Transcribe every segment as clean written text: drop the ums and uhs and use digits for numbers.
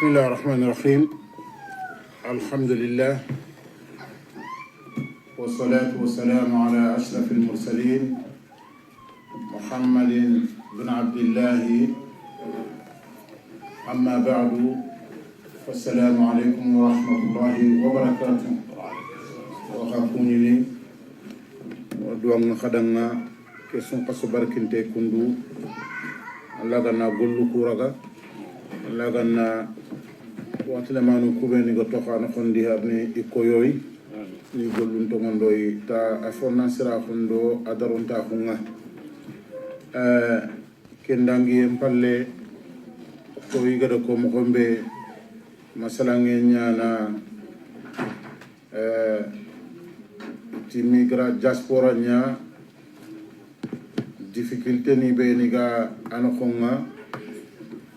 بسم الله الرحمن الرحيم الحمد لله والصلاة والسلام على أشرف المرسلين محمد بن عبد الله أما بعد فالسلام عليكم ورحمة الله وبركاته وخاكوني ودوان خدنا كسون قصو بركنتي كندو الله غنا قلو كورغا الله غنا watilemanu kubeni go toxana xondi harni ikoyoy ni gollun to mondoy ta afonna sira xondo adaronta xunga kendangi empalle ko yigada ko mo gombe masalange nyana ti migra diaspora nya difficulté ni be ni ga anoxonga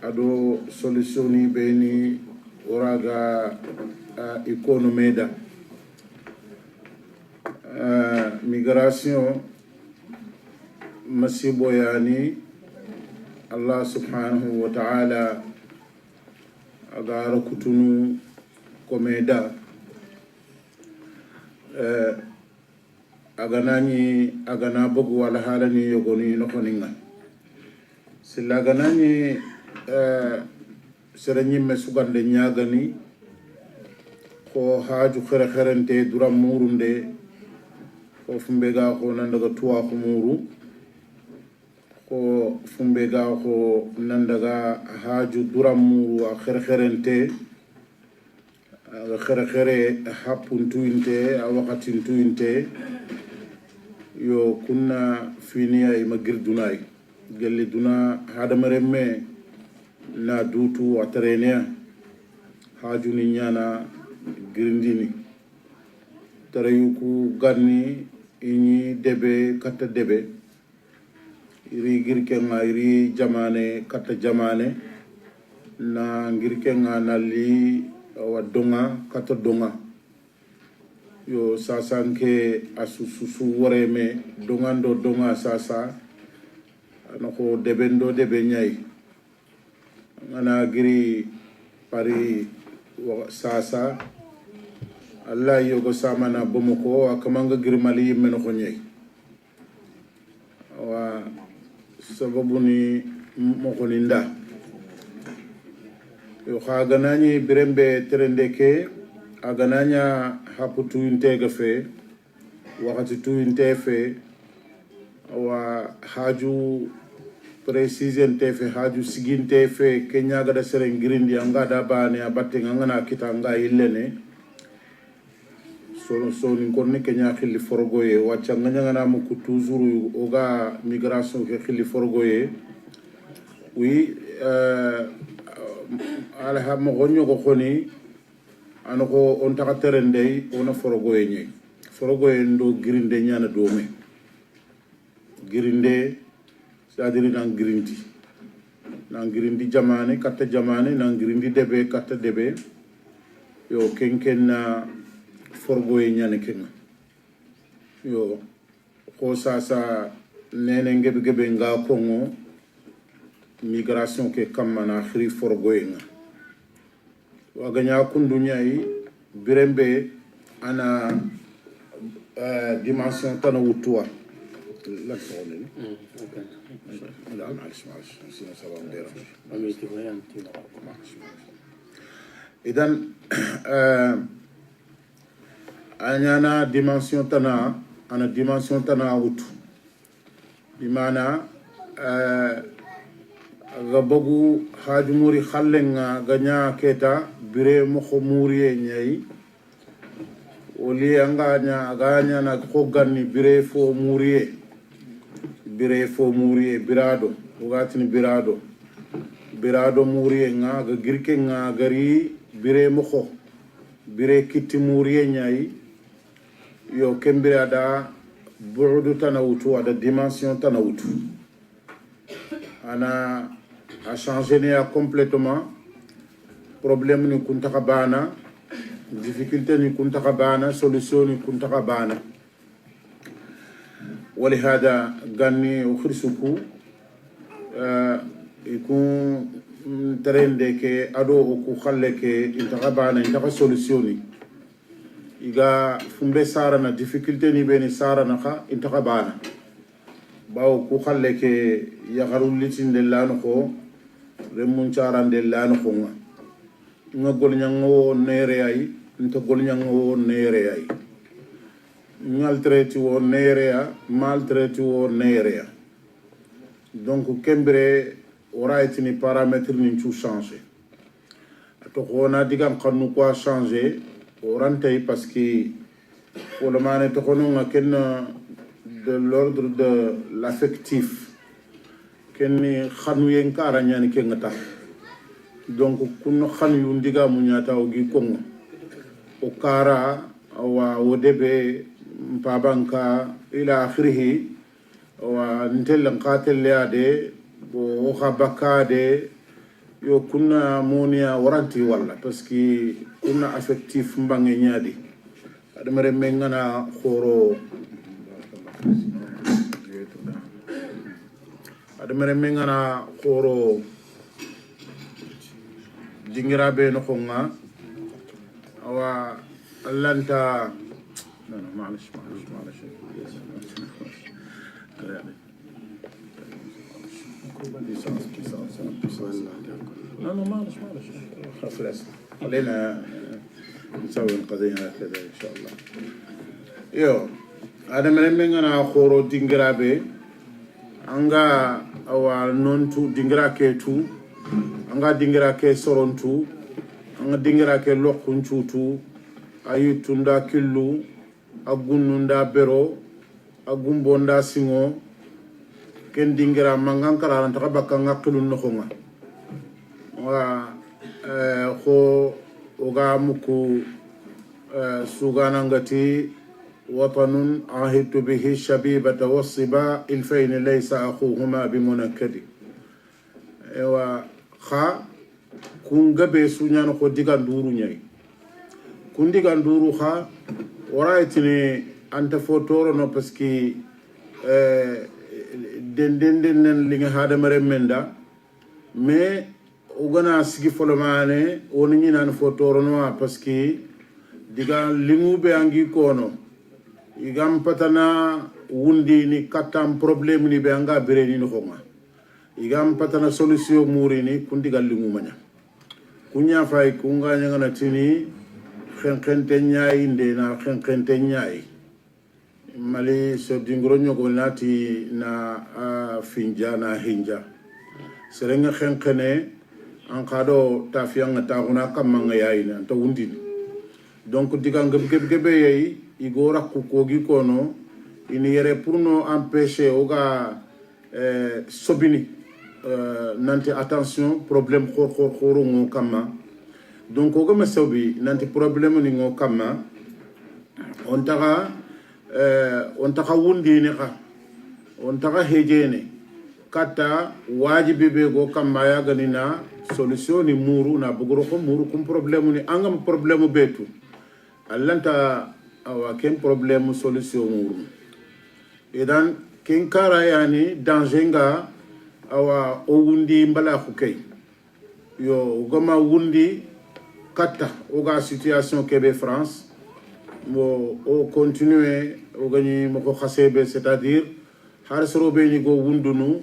ado solution ni be ni oraga économie da migration masibo yani Allah subhanahu wa ta'ala agara kutunu komeda agana bogu wala halani yogoni nokoninga sila ganani sereni mesugande nyagani ko haju khere kherente dura murunde ko fumbega ko nandaga tuwa ko muru ko fumbega ko nandaga haju dura muru a khere kherente khere khere hapuntu inte a wakatintu inte yo kunna finiya ima girdunay gelli duna hadamaremme na dutu atarenia hajuni nyana girindini tarayuku ganni ini debe kata debe iri girkenga iri jamane kata jamane na girkenga nali wadonga kata donga yo sasanke asususu wareme dongando donga sasa anako debendo debe nyai ngana giri pari sasa Allah yogo samana bomoko akamanga giri mali meno khonyai wa sababu ni mokoninda yo khaganani birembe terendeke agananya haputu intega fe wakati tu intefe wa haju précision tefe haju sigin tefe kenya gada seren girindi anga da bane abatte ngana kita anga illene so ni konne kenya khili forgoye wacha ngana mu ku toujours oga migration ke khili forgoye oui ala ha mo gonyo ko khoni anoko on taka terende ona forgoye nyi forgoye ndo girinde nyana dome girinde c'est-à-dire nan girindi jamane katta jamane nan girindi debe katta debe yo kenken na forgoye nyane kenga yo ko sasa nene ngebe nga kongo migration ke kamana khri forgoye nga waganya kundunya yi birembe ana dimension tana wutuwa la problème لا معلش نسينا سبب ديره إذن أنا ديمانسيون تنا أوت بمعنى غبغو حاج موري خلنا غنيا كيتا بري مخموري نياي ولي غانيا نكوغاني بري فو موري bire fo muri birado ugatini birado muri nga ga girke nga gari bire mokho bire kiti muri nyai yo kembira da buudu tanawutu ada dimension tanawutu ana a changé ne complètement problème ni kuntaka bana difficulté ni kuntaka bana solution ni kuntaka bana ولهذا قالني وخرسكو يكون terende ke ado ku khalle ke intaka bana intaka solutioni iga fumbe sara na difficulté ni beni sara na kha intaka bana bawo ku khalle ke yagarul litinde lanu ko remun charande lanu ko nga gol nyango nere ay nto gol nyango nere ay maltraité wo nere ya maltraité wo nere ya donc kembre ora etini paramètre ni tout changer to kona digam xanu ko changer orantay parce que pour le mané to kono nga ken de l'ordre de l'affectif ken xanu yen kara nyani ken ngata donc kun xanu yu ndiga mu nyata o gi kongo o kara wa wodebe mpabanka ila akhirih wa ntel qatel ade bo khabakade yo kunna monia waranti walla parce que kunna affectif mbange nyaadi adamare mengana khoro adamare mengana khoro dingirabe no khonga awa allanta non معلش non معلش خلاص خلينا نسوي القضية هكذا إن شاء الله يو هذا من أنا خورو دينغرابي أنغا أو نونتو دينغراكي تو أنغا دينغراكي سورونتو أنغا دينغراكي لوكونتو تو أيو توندا كيلو أغنوندا بيرو أغنبوندا سينغو ken dingira mangan kararan ta bakka ngakilun no khonga wa kho oga muku sugana ngati watanun ahidtu bihi shabibata wasiba ilfayn laysa akhuhuma bimunakkadi wa kha kungabe sunyano ko diganduru nyai kun diganduru kha waraitini anta fotoro no parce que den li nga hadamare menda mais ugana sigi folomane woni ni nan fotoro no parce que diga limu be angi kono igam patana wundi ni katam problème ni be anga bere ni no xoma igam patana solution muri ni kundigal limu manya kunya fay kunga nyanga na tini xenxente nyaay inde na xenxente nyaay mali so dingro nyogo nati na finja na hinja serenga xenxene an kado tafianga taxuna kamanga yayina to wundini donc diga ngebe yeyi igora kukogi kono ini yere pour no empêcher oga sobini nanti attention problème khoro ngo kama donc oga masobi nanti problème ni ngo kama on taxa wundini xa on taxa hejene kata wajibi be go kamba ya ganina solution ni muru na bugro ko muru kum problème ni angam problème betu allanta awa ken problème solution muru edan ken kara yani dangenga awa o wundi mbala khukay yo goma wundi kata oga situation kebe France mo o continuer o gagner mo ko khasebe c'est-à-dire har sorobe ni go wundunu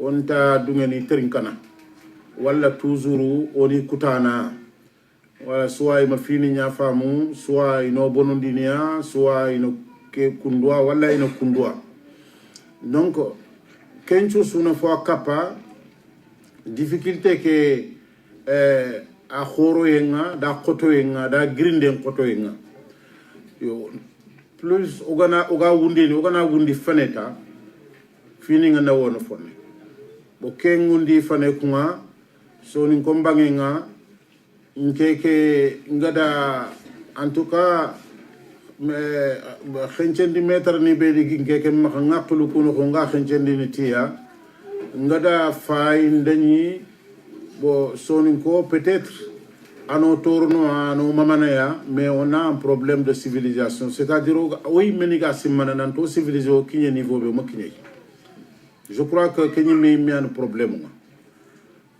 onta dungeni terinkana wala toujours oni kutana wala soit ma fini nya famu soit ino bonondinia soit ino ke kundwa wala ino kundwa donc kencho suna fo kapa difficulté ke a khoro yenga da khoto yenga da grinde khoto yenga yo plus oga wundi faneta fini nga na wono fone bo kengundi fane kunga so ni kombange nga nkeke ngada en tout cas xencendi meter ni be di ngeke ma ngakulu kuno ko nga xencendi ni tiya ngada fay ndani bo so ni ko peut-être ano tourno ano mamanaya mais on a un problème de civilisation c'est-à-dire oui meniga simana nan to civiliser au kinye niveau be mo kinye je crois que kenyi mi un problème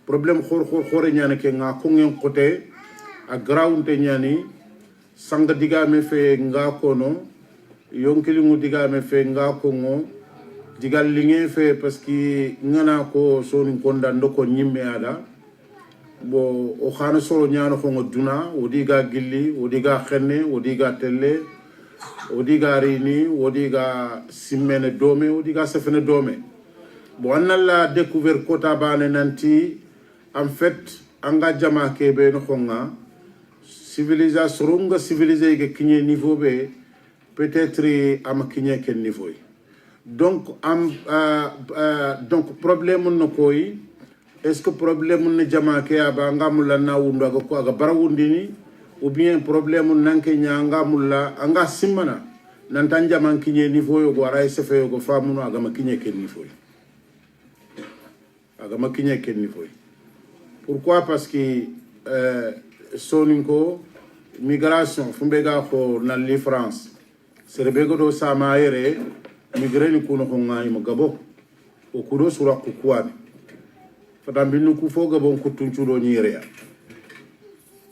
problème khore ñane ke nga ko ngeen côté a ground te ñani sanga diga me fe nga kono yonkili ngu diga me fe nga ko ngo digal linge fe parce que ngana ko soni konda ndoko nyimme ada bo o khana solo ñano ko duna o diga gilli o diga xenne o diga telle o diga rini o diga simmene dome o diga sefene dome bo annalla découvert kota bane nanti en fait anga jama kebe no khonga civilisation nga civilisé ke kigne niveau be peut-être am kigne ken niveau donc donc problème no koy est-ce que problème ne jama ke aba ngamulla na wundo aga ko aga barawundini ou bien problème nanke nyanga mulla anga simmana nan tan jama kigne niveau yo go ray sefe yo go famuno aga ma kigne ken niveau aga ma kigne ken niveau pourquoi parce que soninko migration fumbega ko nalli France serebego do sama ere migreni kuno ko ngai mo gabo o kudo sura ko kwani fata binu ku foga bon ko tunchudo nyire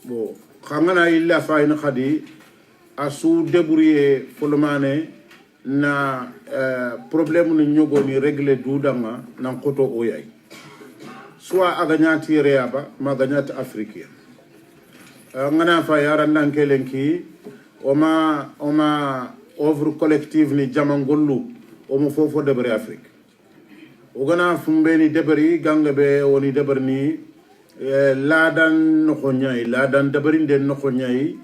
bo khangana illa fayna khadi asu débrouiller folmane na problème ni nyogo ni régler dudanga nan koto oyay soit aganyati reaba maganyati africain ngana fa yara nankelenki oma œuvre collective ni jamangollu omo fofo debre afrique ogana fumbeni debri gangabe woni deberni ladan no khonyay ladan debri den no khonyay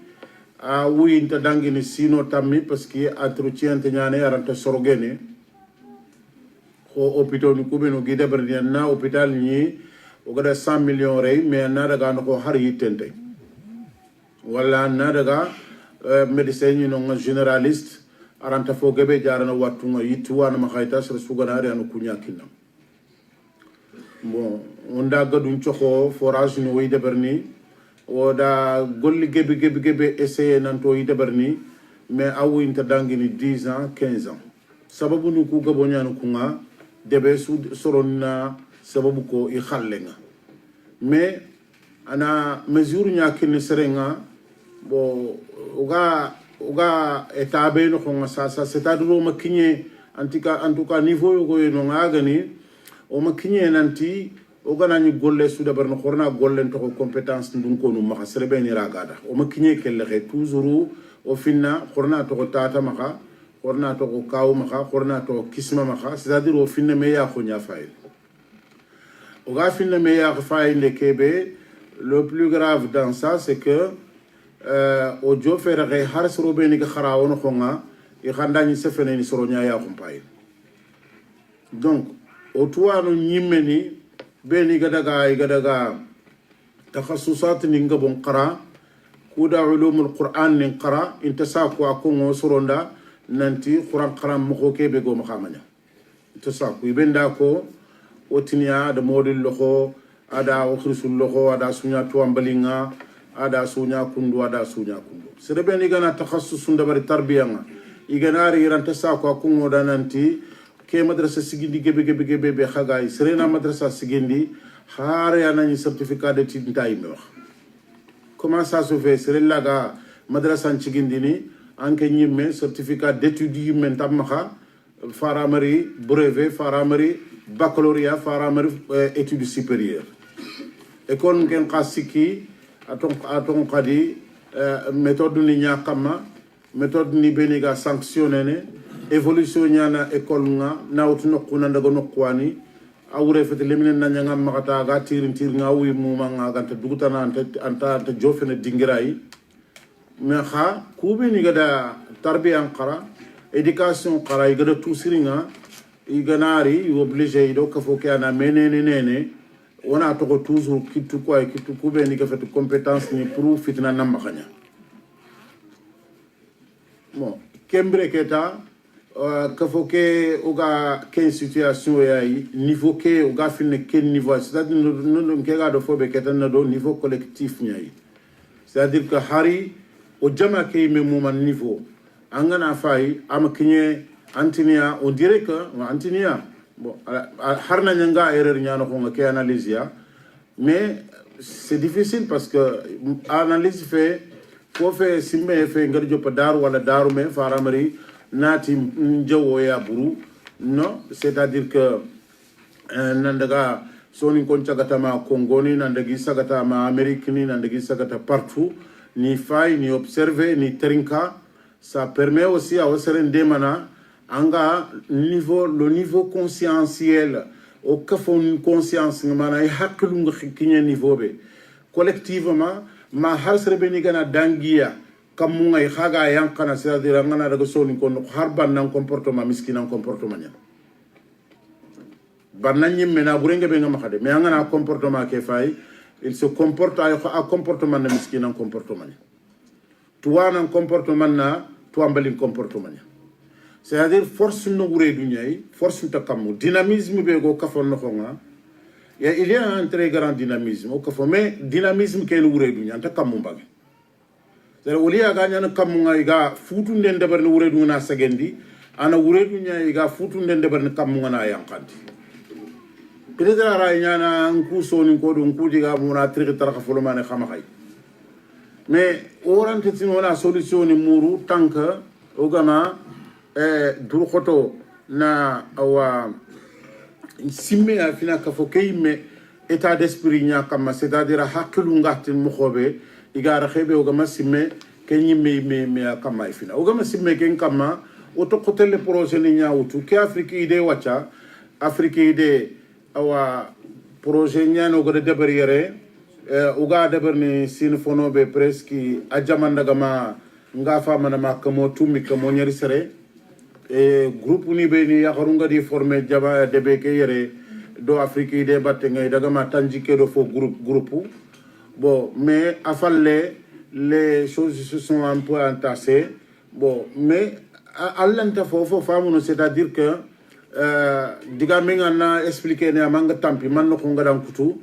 a wuyinta dangini sino tammi parce que entretien te ñane aranta sorogene ko hôpital ni kubeno gi deberni na hôpital ni ogada 100 millions rey mais na daga no ko har yitente wala na daga médecin ni no généraliste aranta fo gebe jarana wattunga yittuwana ma khayta sere suganari anu kunyakina bon onda gadun choko forage no way deberni oda golli gebe essayer nanto yi deberni mais awu inta dangini 10 ans 15 ans sababu ni ku gabo nyanu kunga debe su soronna sababu ko i khallenga mais ana mesure nyakini serenga bo uga etabe no ko sa c'est-à-dire ma kinye en tout cas niveau yo go no ngagani o ma kinye nanti o gana ni golle su dabar no khorna golle to compétence ndun ko no ma serbe ni ragada o ma kinye kelle xe toujours o finna khorna to tata maka khorna to ko kaw maka khorna to kisma maka c'est-à-dire o finna me ya ko nya fayil o ga finna me ya ko fayil le kebe le plus grave dans ça c'est que o jo fere re har soro be ni ga khara wono khonga e khanda ni sefene ni soro nya ya ko pay donc o tuwano nyimeni be ni ga daga takhasusat ni nga bon qara kuda ulumul qur'an ni qara intasa ko ngo soronda nanti qur'an qara mo ko kebe go mahamanya intasa ko ibenda ko o tinya da modul loxo ada o khrisul loxo ada sunya tuambalinga ada sunya kundu serebe ni gana takhassusun dabari tarbiyanga iganari ranta sa ko ngo dananti ke madrasa sigindi gebe be khagay serena madrasa sigindi khare anani certificat d'études tay me wax comment ça se fait serella ga madrasa sigindi ni anke nyimme certificat d'études yimme tamma faramari brevet faramari baccalauréat faramari études supérieures école ngen qasiki aton kadi méthode ni nyakama méthode ni beniga sanctionné évolution nyana école nga nawtu nokuna ndaga nokwani awre fete lemine nanya makata ga tirin nga wi muma nga ganta dugutana anta jofene dingirai mais kha kubi ni gada tarbiya qara éducation qara igada tusiringa iganari obligé do ka foke ana menene on a toujours kitu kube ni fait compétence ni pour fitna nambakanya bon kembre keta ka foke oga ken situation yayi niveau ke oga finne ken niveau c'est-à-dire non kega do fobe keta na do niveau collectif nyai c'est-à-dire que hari o jama ke me mo man niveau angana fay am kinye antinia on dirait que antinia bon harna nyanga erreur nyano ko ke analyse ya mais c'est difficile parce que analyse fait faut faire simme fait ngar jopa daru wala daru me faramari nati njawo ya buru non c'est-à-dire que nandaga soni kon chagata ma Congoni nandagi sagata ma Amérique ni nandagi sagata partout ni fay ni observer ni trinka ça permet aussi à oseren demana anga le niveau conscientiel au kafon conscience mana ay haklu nga xikine niveau be collectivement ma harsre beni gana dangia kamu ngay khaga yankana c'est-à-dire ngana daga soni kon harban nan comportement miskinan comportement nya banany mena burenge be ngama khade mais ngana comportement ke fay il se comporte à comportement na miskinan comportement nya toi nan comportement na toi mbalin comportement nya c'est-à-dire force no wure dunyay force ta kamu dynamisme be go kafon no khonga il y a un très grand dynamisme au kafon mais dynamisme ke no wure dunya ta kamu mbage c'est-à-dire woli aga nyana kamu nga iga futu nden debar no wure dunya sagendi ana wure dunya iga futu nden debar no kamu nga na yankanti peut-être ara nyana nku soni ko do nku diga mona tri tar khafolo mane khama khay mais orante tinona solution ni muru tanka ogama dur khoto na awa simme afina ka fo kayme état d'esprit nya kama c'est-à-dire haklu ngati mu khobe igara khebe ogama simme kenyi me kama afina ogama simme ken kama oto khotel projet ni nya utu ke afrique ide wacha afrique ide awa projet nya no gode debriere uga deberni sinfono be presque ajamanda gama nga fa manama kamo tumi kamo nyari sere groupe ni be ni yakarunga di former jaba debe ke yere do afrique de batte ngay daga ma tanjike do fo groupe bon mais afalle les choses se sont un peu entassées bon mais allanta fofo famuno c'est-à-dire que diga menga na expliquer ne amanga tampi man no ko ngadan kutu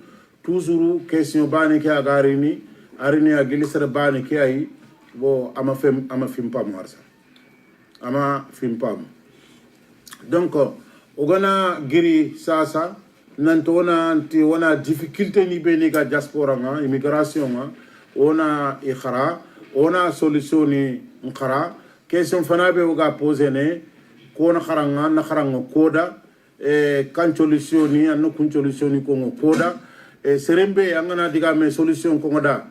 toujours question bani ke agarini arini agili sere bani ke ay bo ama fim pam warsa ama fim pam donc ogana giri sasa nantona anti wana difficulté ni be ni ga diaspora nga immigration nga ona ikhara ona solution ni nkhara question fana be oga poser ne ko na kharanga koda kan solution ni an kun solution ni ko koda serembe angana diga me solution ko ngoda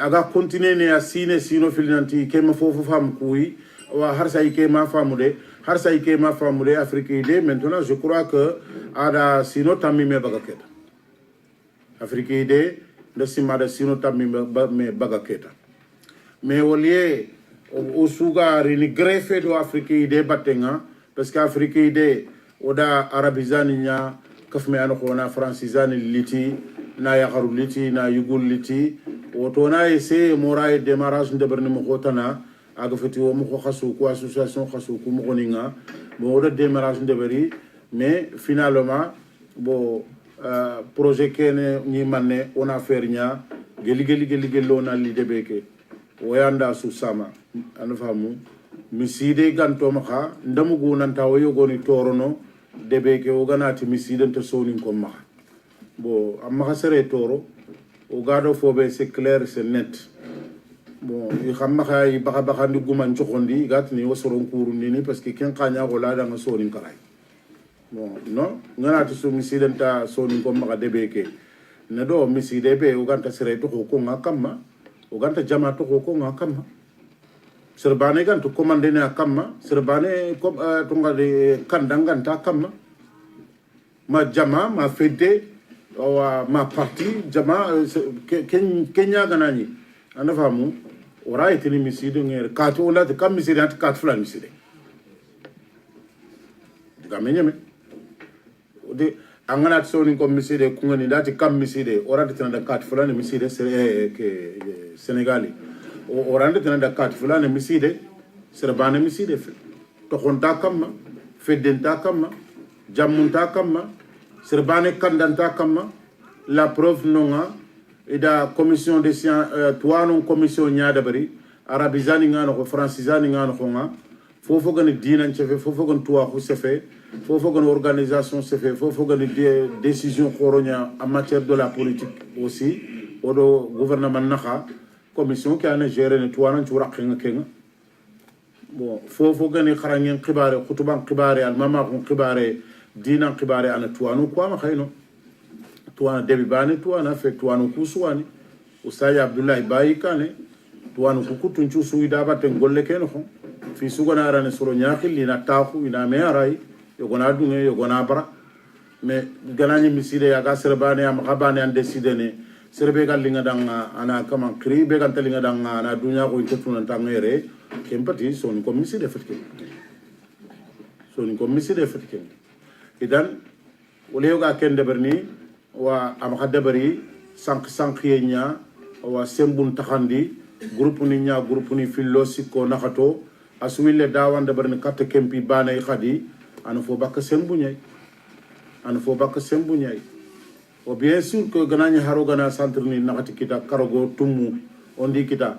aga continuer ne asine sino filinanti kema fofu fam kuyi wa harsa ike ma famude harsa ike ma famude afrique ide maintenant je crois que ada sino tammi me bagaketa afrique ide de simada sino tammi me bagaketa mais wolié o suga rini greffe do afrique ide batenga parce que afrique ide oda arabizani nya kafme an ko na francisani liti na yakharu liti na yugul liti otona ese moray démarrage de berni mo khotana aga fati wo mo khasu ko association khasu ko mo ninga mo oda démarrage de beri mais finalement bo projet kene ni manne on a faire nya geli lona li debeke wayanda su sama an famu miside ganto maka ndamugo nanta wayo goni torono debeke o ganati miside to soni ko maka bon amma sere toro o gado fobe c'est clair c'est net bon i xamma xay baxa ndi guman xoxondi gatni wosoron kuru ni parce que ken xanya ko la da nga soni karay bon non ngana to so miside ta soni ko maka debeke ne do miside be o ganta sere to ko ngakama o ganta jama to ko ngakama serbane gan to commande ne akama serbane ko to ngade kandangan ta akama ma jama ma fede ma parti jama kenya ganani ana famu ora itini miside ngere katu ola de kam miside ant kat flan miside diga menyeme de angana soni ko miside kungani dati kam miside ora de tanda kat flan miside ke senegali ora de tanda kat flan miside serbane miside fe to khonta kam fedenta kam jamunta kam serbane kandanta kama la preuve nonga ida commission de sciences toi non commission nyaada bari arabisani ngano ko francisani ngano ko nga fofo gani dinan cefe fofo gani tuwaxu sefe fofo gani organisation sefe fofo gani décision xoroña en matière de la politique aussi odo gouvernement naxa commission ke ane gérer ne tuwanan curaqenga kenga bon fofo gani xarangen xibare xutuban xibare almamaxun xibare dinan xibare ana tuwanu kuama xayno tuwana debi bani tuwana fe tuwanu kusuwani ustaji abdoulaye bayi kane tuwanu kukutuncu suida baten golle keno xon fi sugana arane soro ñaxilli na taxu ina me aray yogona dunge yogona bara mais ganañi miside yaga serebane am xabane an décide ne serebe gal linga danga ana kama kri be ganta linga danga ana dunya ko intutuna tangere kempati soni ko miside fatke idan wala yoga ken deberni wa am khadabari sank yenya wa sembun taxandi groupe ni fillo sikko nakato aswille dawan deberni katte kempi banay khadi ana fo bakka sembu nyay o bien sûr que ganani haro gana centre ni nakati kita karogo tumu ondi kita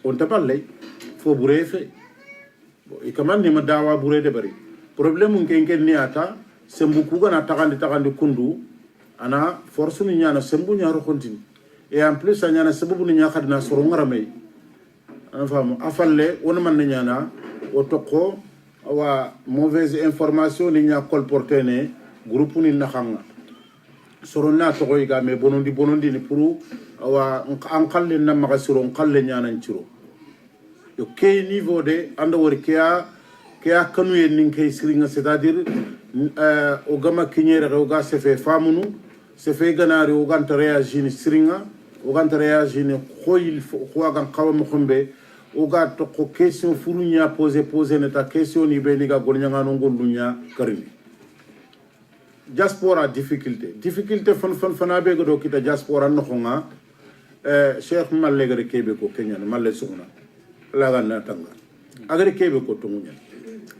on taballe fo burefe e kamandi ma dawa bure de bari problème ngen ni ata sembu ku gana takandi kundu ana force ni nyana sembu nyaro continue et en plus nyana sembu ni nyaka dina soro ngarame ana famu afalle wona man nyana o tokko wa mauvaise information ni nya colporter ne groupe ni nakhanga soronna to koy ga me bonondi ni pour wa an kalle na maga soro kalle nyanan ciro yo ke niveau de ando wor kya kanu yen nin kay siringa c'est-à-dire o gama kinyere o ga se fe famunu se fe ganari o ganta réagir ni siringa o ganta réagir ni khoyil ko ga kawam khombe o ga to ko question furunya poser ne ta question ni be ni ga golnya no ngolunya karimi diaspora difficulté fana be go kita diaspora no khonga cheikh malle gare kebe ko kenya malle sugna la ga na tanga agare kebe ko tungunya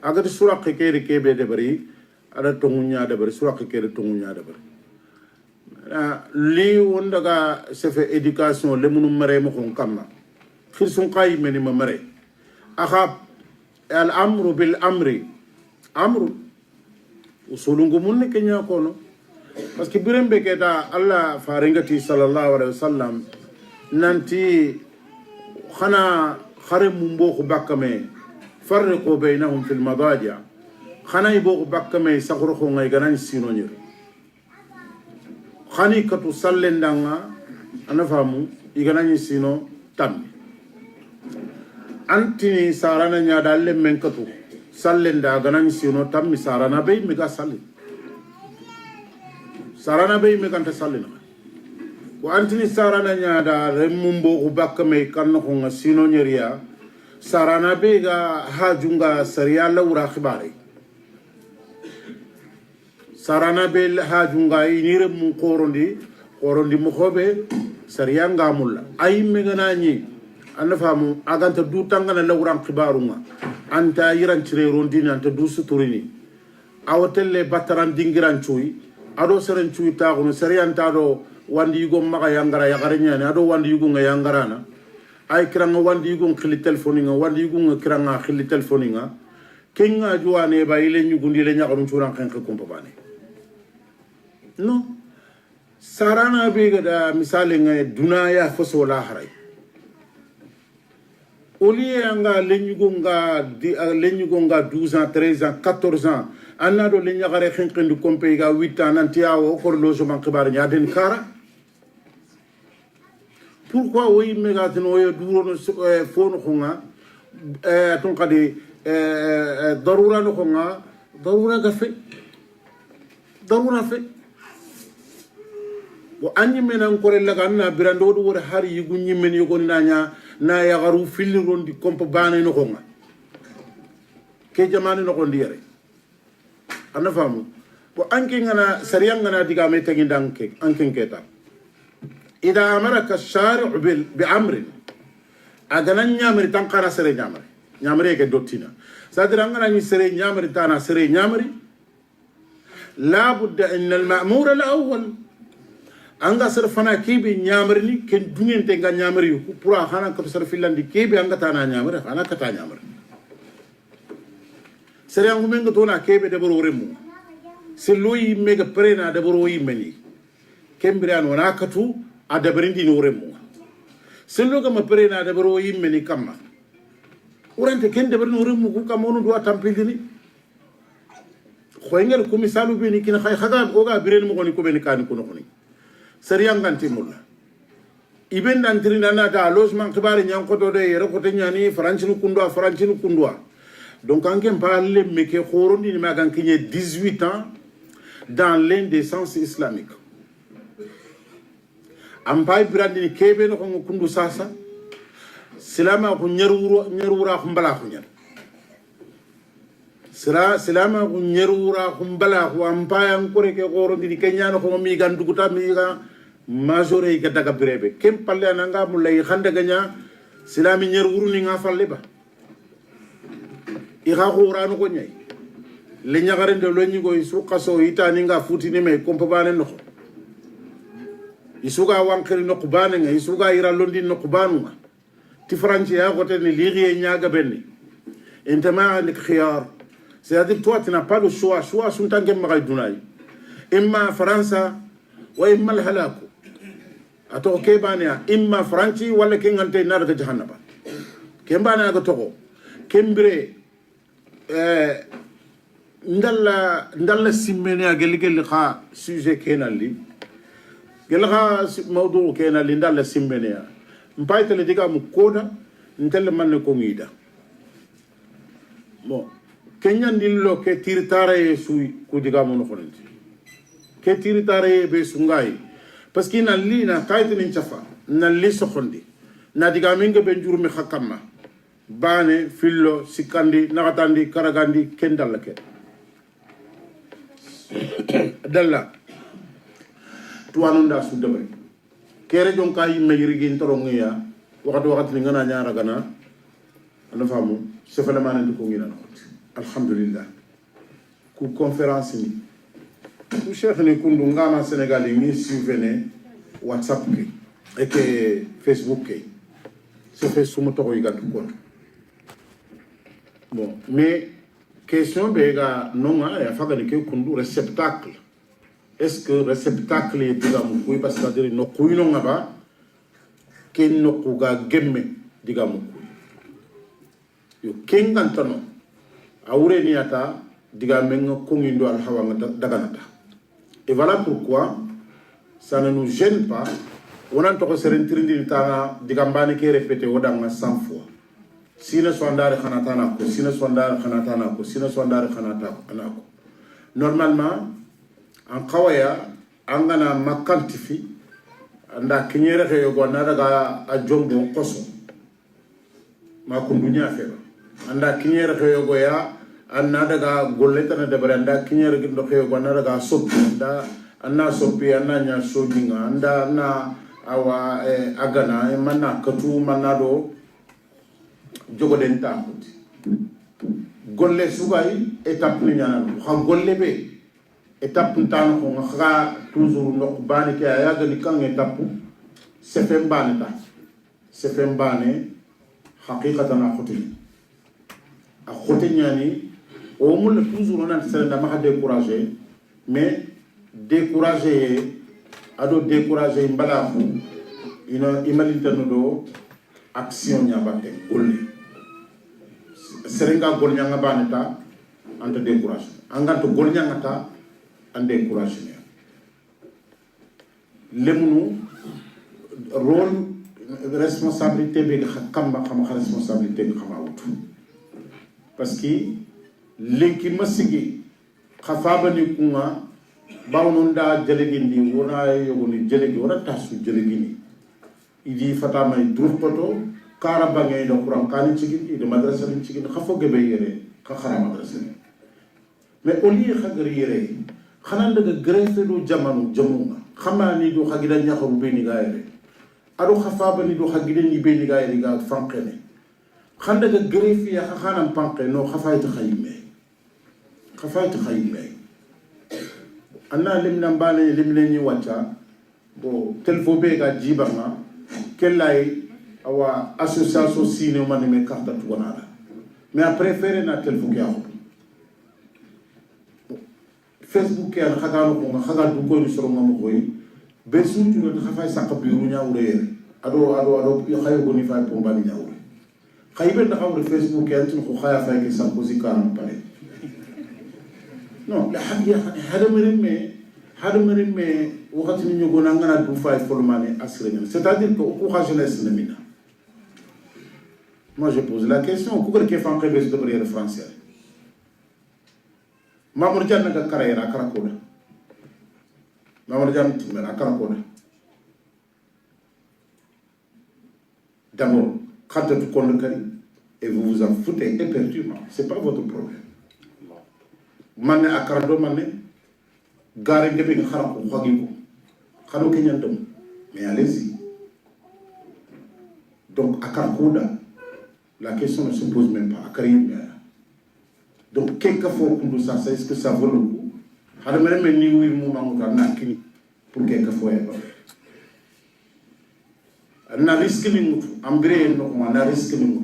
agare sura kebe de bari ada tungunya de bari sura kebe tungunya de bari li wonda ga sefe éducation le munu mare mo khon kamma khirsun qay meni ma mare akhab al amru bil amri amru usulungu munne kenya kono parce que birembe keta Allah faringati sallallahu alaihi wasallam nanti khana khare mumbo ko bakame farriqu bainahum fil madaji khana ibo ko bakame sakhro ko ngay ganan sino nyir khani katu sallendanga ana famu iganan sino tam antini sarana nya dalle men katu sallenda ganan sino tammi sarana be mi ga salli sarana be mi kan ta sallina wa antini sarana nyaada remumbo ko bakame kan ko nga sino nyeria sarana be ga hajunga sariya lawra khibare sarana be hajunga inire mu qorondi mu khobe sariya ngamulla ay mi ganani anda famu aganta du tangana lawran khibarunga anta yiran cire rondini anta du suturini awatelle bataran dingiran cuy ado seren cuy taxunu serianta do wandi yugo maga yangara yagareñani ado wandi yugo nga yangarana ay kiranga wandi yugo khili telephone nga wandi yugo nga kiranga khili telephone nga kenga juwane ba ile nyugundi le nyakaru curan xenxe kumpa bane no sarana be gada misale nga dunaya foso la haray Olie anga lenyugonga 12 ans 13 ans 14 ans anado lenyagare xenxendu kompe ga 8 ans nantiawo ko logement xibar nya den kara pourquoi oui megatino yo duro fonu xonga ton qadi darura no xonga darura fe bo anyi menan kore laga na birando do wor har yugu nyimen yugo nanya na yagaru filirondi kompa bane no xonga ke jamane no xondi yare ana famu bo anke ngana sariya ngana diga me tagi danke anke keta ida amaraka shari'u bi amrin agana nyamri tankara sere nyamri ke dotina sadira ngana ni sere nyamri tana sere nyamri la budda in al ma'mur al awwal anga sar fana kebe nyamri ni ken dungente nga nyamri pour xana ko sar filandi kebe anga tana nyamri xana kata nyamri sere an gumen to na kebe de boro remu se loyi mega prena de boro yimeni kembira no na katu a de brindi no remu se loga ma prena de boro yimeni kamma urante ken de no remu ku kamono do tampindini khoyngel ko misalu be ni kin khay khaga oga biren mo goni ko be ni kan ko no ni sere an ganti mulla iben nan trina na ta logement khibari nyang ko do de yere ko te nyani francine kundwa donc en qui parle mais que khorondi ni magan kinye 18 ans dans l'indécence islamique am pay brandi ni kebe no ko kundu sasa silama ko nyarura ko mbala ko nyar silama ko nyarura ko mbala ko am pay an ko ke khorondi ni kenya no ko mi gandu guta mi ga majoré ga daga brebe kem palle ananga mulay khanda ganya silami nyaruru ni nga falle ba ika khuranu ko nyai le nyagare de lo nyigo isuka so itani nga futi ni me kompa bane no isuka wankeri no kubane nga isuka ira londi no kubanu nga ti franci ya ko te ni liri nyaga benni intama al khiyar c'est-à-dire toi tu n'as pas le choix sun tangem magay dunay imma faransa wa imma al halaku ato ke bane imma franci wala ke ngante nar ga jahannaba ke bane ga toko kembre ndalla simmene a gel kha sujet kenali gel kha mawdu kenali ndalla simmene a mpaytale diga mu koda ndelle man ko ngida bon kenya ndillo ke tiritare su ku diga mu no khonenti ke tiritare be sungai parce que na li na kaytini chafa na li soxondi na diga minga be njurmi khakama bane fillo sikandi nakatandi karagandi kendal ke dalla tuwanunda su debre kere jon kay meyirigi ntorongiya wakati ni ngana nyara gana ana famu sefala manen ko ngina alhamdulillah ku conférence ni ku cheikh ni kundu ngama sénégal ni suivene whatsapp ke et que facebook ke se fait sumo to yi gadu ko bon mais question bega nonga ya faga ni ke kundu réceptacle est-ce que réceptacle est digam ko parce que dire no kuyno ngaba ken no ko ga gemme digam ko yo kengantano awre ni ata digam men ko ngindo al hawa daganata et voilà pourquoi ça ne nous gêne pas on a to serentrindi tana digambani ke répéter odanga 100 fois sina sondare khanatana ko sina sondare khanatana ko sina sondare khanata anako normalement en kawaya angana makantifi anda kinyere ke yogo na daga a jombo koso ma ko dunya feba anda kinyere ke yogo ya anna daga golleta na debra anda kinyere gindo ke yogo na daga soppi anda anna soppi anna nya sojinga anda na awa agana manna katu manado jogo den tamuti golle sugay étape ni ñana xa golle be étape tan ko nga toujours no bani ke aya gani kan étape se fem bani ta se fem bani haqiqatan a khote ñani o mul toujours on a sel da ma décourager mais décourager ado décourager mbala fu ina imalintano do action ñabate golle serenga gol nyanga baneta ante découragé angante gol nyanga ta ande découragé lemunu rôle responsabilité be kamba xama responsabilité be xama wutu parce que lenki masigi khafaba ni kunga bawnunda jelegindi wona yogoni jelegi wona tasu jelegini idi fatama durpoto kara bangay do kuran kani cigin de madrasa ni cigin khafo gebe yere ka khara madrasa mais au lieu khagri yere khana daga greffe do jamanu jamunga khamani do khagida nyaxu be ni gaayere ado khafaba ni do khagida ni be ni gaayere ga fankene khanda daga greffe ya khana panke no khafayta khayme anna limna mbale limne ni wacha bo telfo be ga jibanga kellay awa association sine mani me carte tuwanala mais a préféré na telfo ki axo Facebook ya khagano ko nga khaga du ko ni soro ngam ko yi be su tu no khafay sakka biru nyaawre yere ado yo khayo ko ni fa po mbani nyaawre khaybe da xawre Facebook ya tin ko khaya fay ke sam ko si karam pare non la hada merin me wakati ni ñogo na ngana du fay folmane asre c'est-à-dire que ko xa jeunesse na mina. Moi je pose la question ko ke fan xebe de barrière français Mamour Diagne nga carrière Karakoda Mamour Diagne timera Karakoda d'abord quand tu connais Kari et vous vous en foutez éperdument c'est pas votre problème mané akarado mané garé ngebe nga xarako xagiko xano ke ñandam mais allez-y donc Karakoda la question ne se pose même pas Karim. Donc, quelquefois, pour ça, est-ce que ça vaut le coup? Alors, même ni oui, mon maman, pour quelquefois. On a risqué de nous, on a risqué de nous.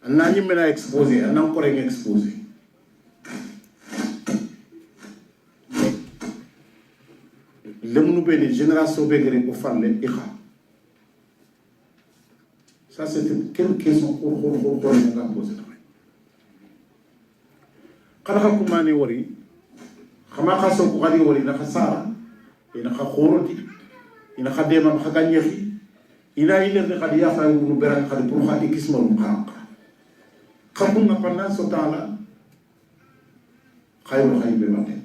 On a même exposé, on a encore exposé. Les nouvelles générations bégrées pour faire les ira. Ça, c'est quelle question pour poser. Kada kumani wari khama khaso ko gadi wari na khasara ina khoroti ina khadema khaganyexi ina ile de khadi ya fa wu beran khadi pour khadi kismol khaq khabunga pendant ce temps là khayru khaybe maté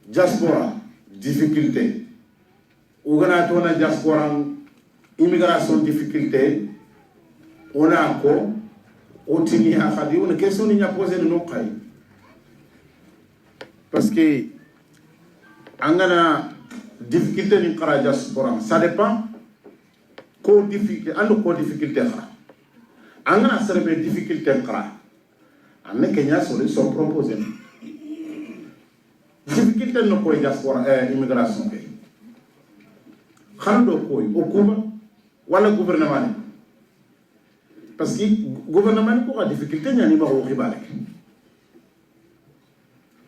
diaspora difficulté ugana tona diaspora immigration difficulté on a encore otini ha khadi une question ni nya poser no kay parce que angana difficulté ni qara diaspora ça dépend ko difficulté ando ko difficulté khara angana serbe difficulté qara amne kenya solution proposée difficulté no ko diaspora immigration ke khando ko okuba wala gouvernement parce que le gouvernement a des difficultés, il y a des difficultés.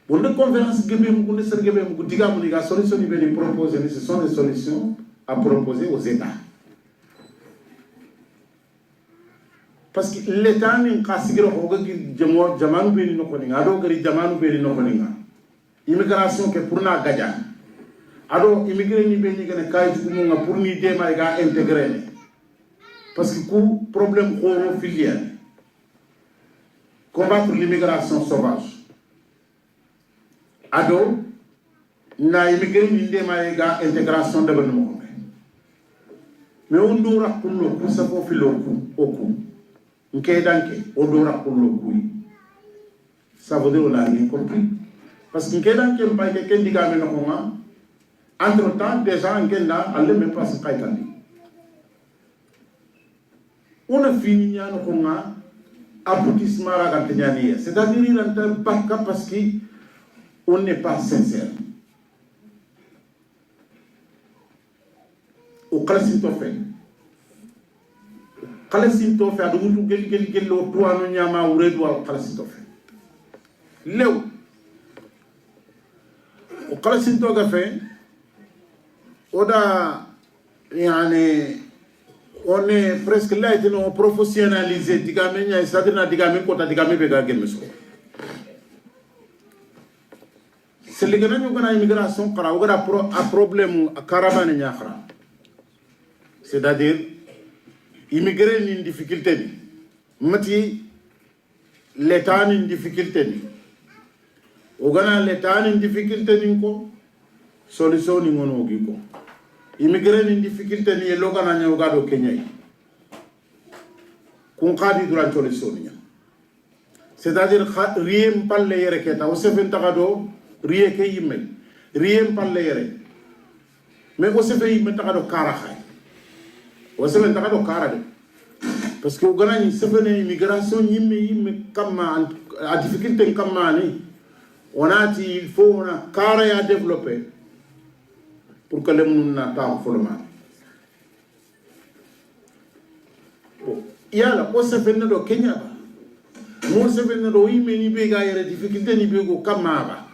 Pour les conférences, les solutions qui proposées, ce sont des solutions à proposer aux États. Parce que l'État n'est pas si grand que Jamanu Beni Nokoninga, alors que Jamanu Beni Nokoninga. Immigration que pour na gaja. Alors, immigré ni Beni Gane pour ni démarrer intégrer. Parce que le problème filière, combattre l'immigration sauvage. Ado, na immigré ni démarrer intégration de l'homme. Mais on doit pour le coup, ça faut filer au coup. On doit pour le coup. Ça veut dire qu'on n'a rien compris. Parce que quelqu'un pas quelqu'un dit entre temps, des gens qui n'ont même pas ce qu'il on a fini à nous aboutissement à la c'est-à-dire qu'il n'est pas parce qu'on n'est pas sincère. Au Kalasinto fait. Kalasinto fait, à nous gel au toit, nous nyama ou redouan Kalasinto fait. Léo. Au Kalasinto fait, Oda, on est presque là, on professionnalisé, c'est-à-dire c'est le grand immigration qui a un problème à caravane. C'est-à-dire, immigrer une difficulté. L'État a une difficulté. L'État a une difficulté. Solution ni ngono giko. Immigrer une difficulté ni loga na nyoga do Kenya. Kun qadi durant solution ni. C'est-à-dire rien palle yere keta o se fenta gado rien ke yimme. Rien palle yere. Mais o se fe yimme ta gado kara khay. O se fenta gado kara de. Parce que o gana ni se fe immigration yimme kama a difficulté kama ni. On a dit il faut on a kara à développer. Pour que les gens n'aient pas il y a la possibilité de Kenya. mo se ben ro yi meni be ga yere difficulté ni be go kamaba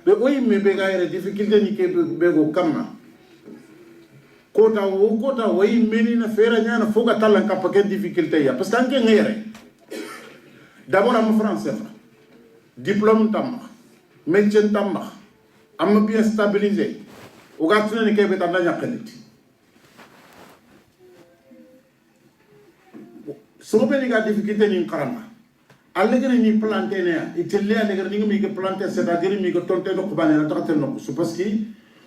be o yi me be ga yere difficulté ni ke be go kamma kota wo yi meni na fera nyana foga talan ka paquet difficulté ya parce que anke ngere d'abord am français diplôme tam métier tam am bien stabilisé o gatna ni ke be tan la nyakaliti so be ni ga difficulté ni karanga allegre ni planté ne itelle allegre ni mi ke planté c'est-à-dire mi ke tonté do ko banena taxate no ko parce que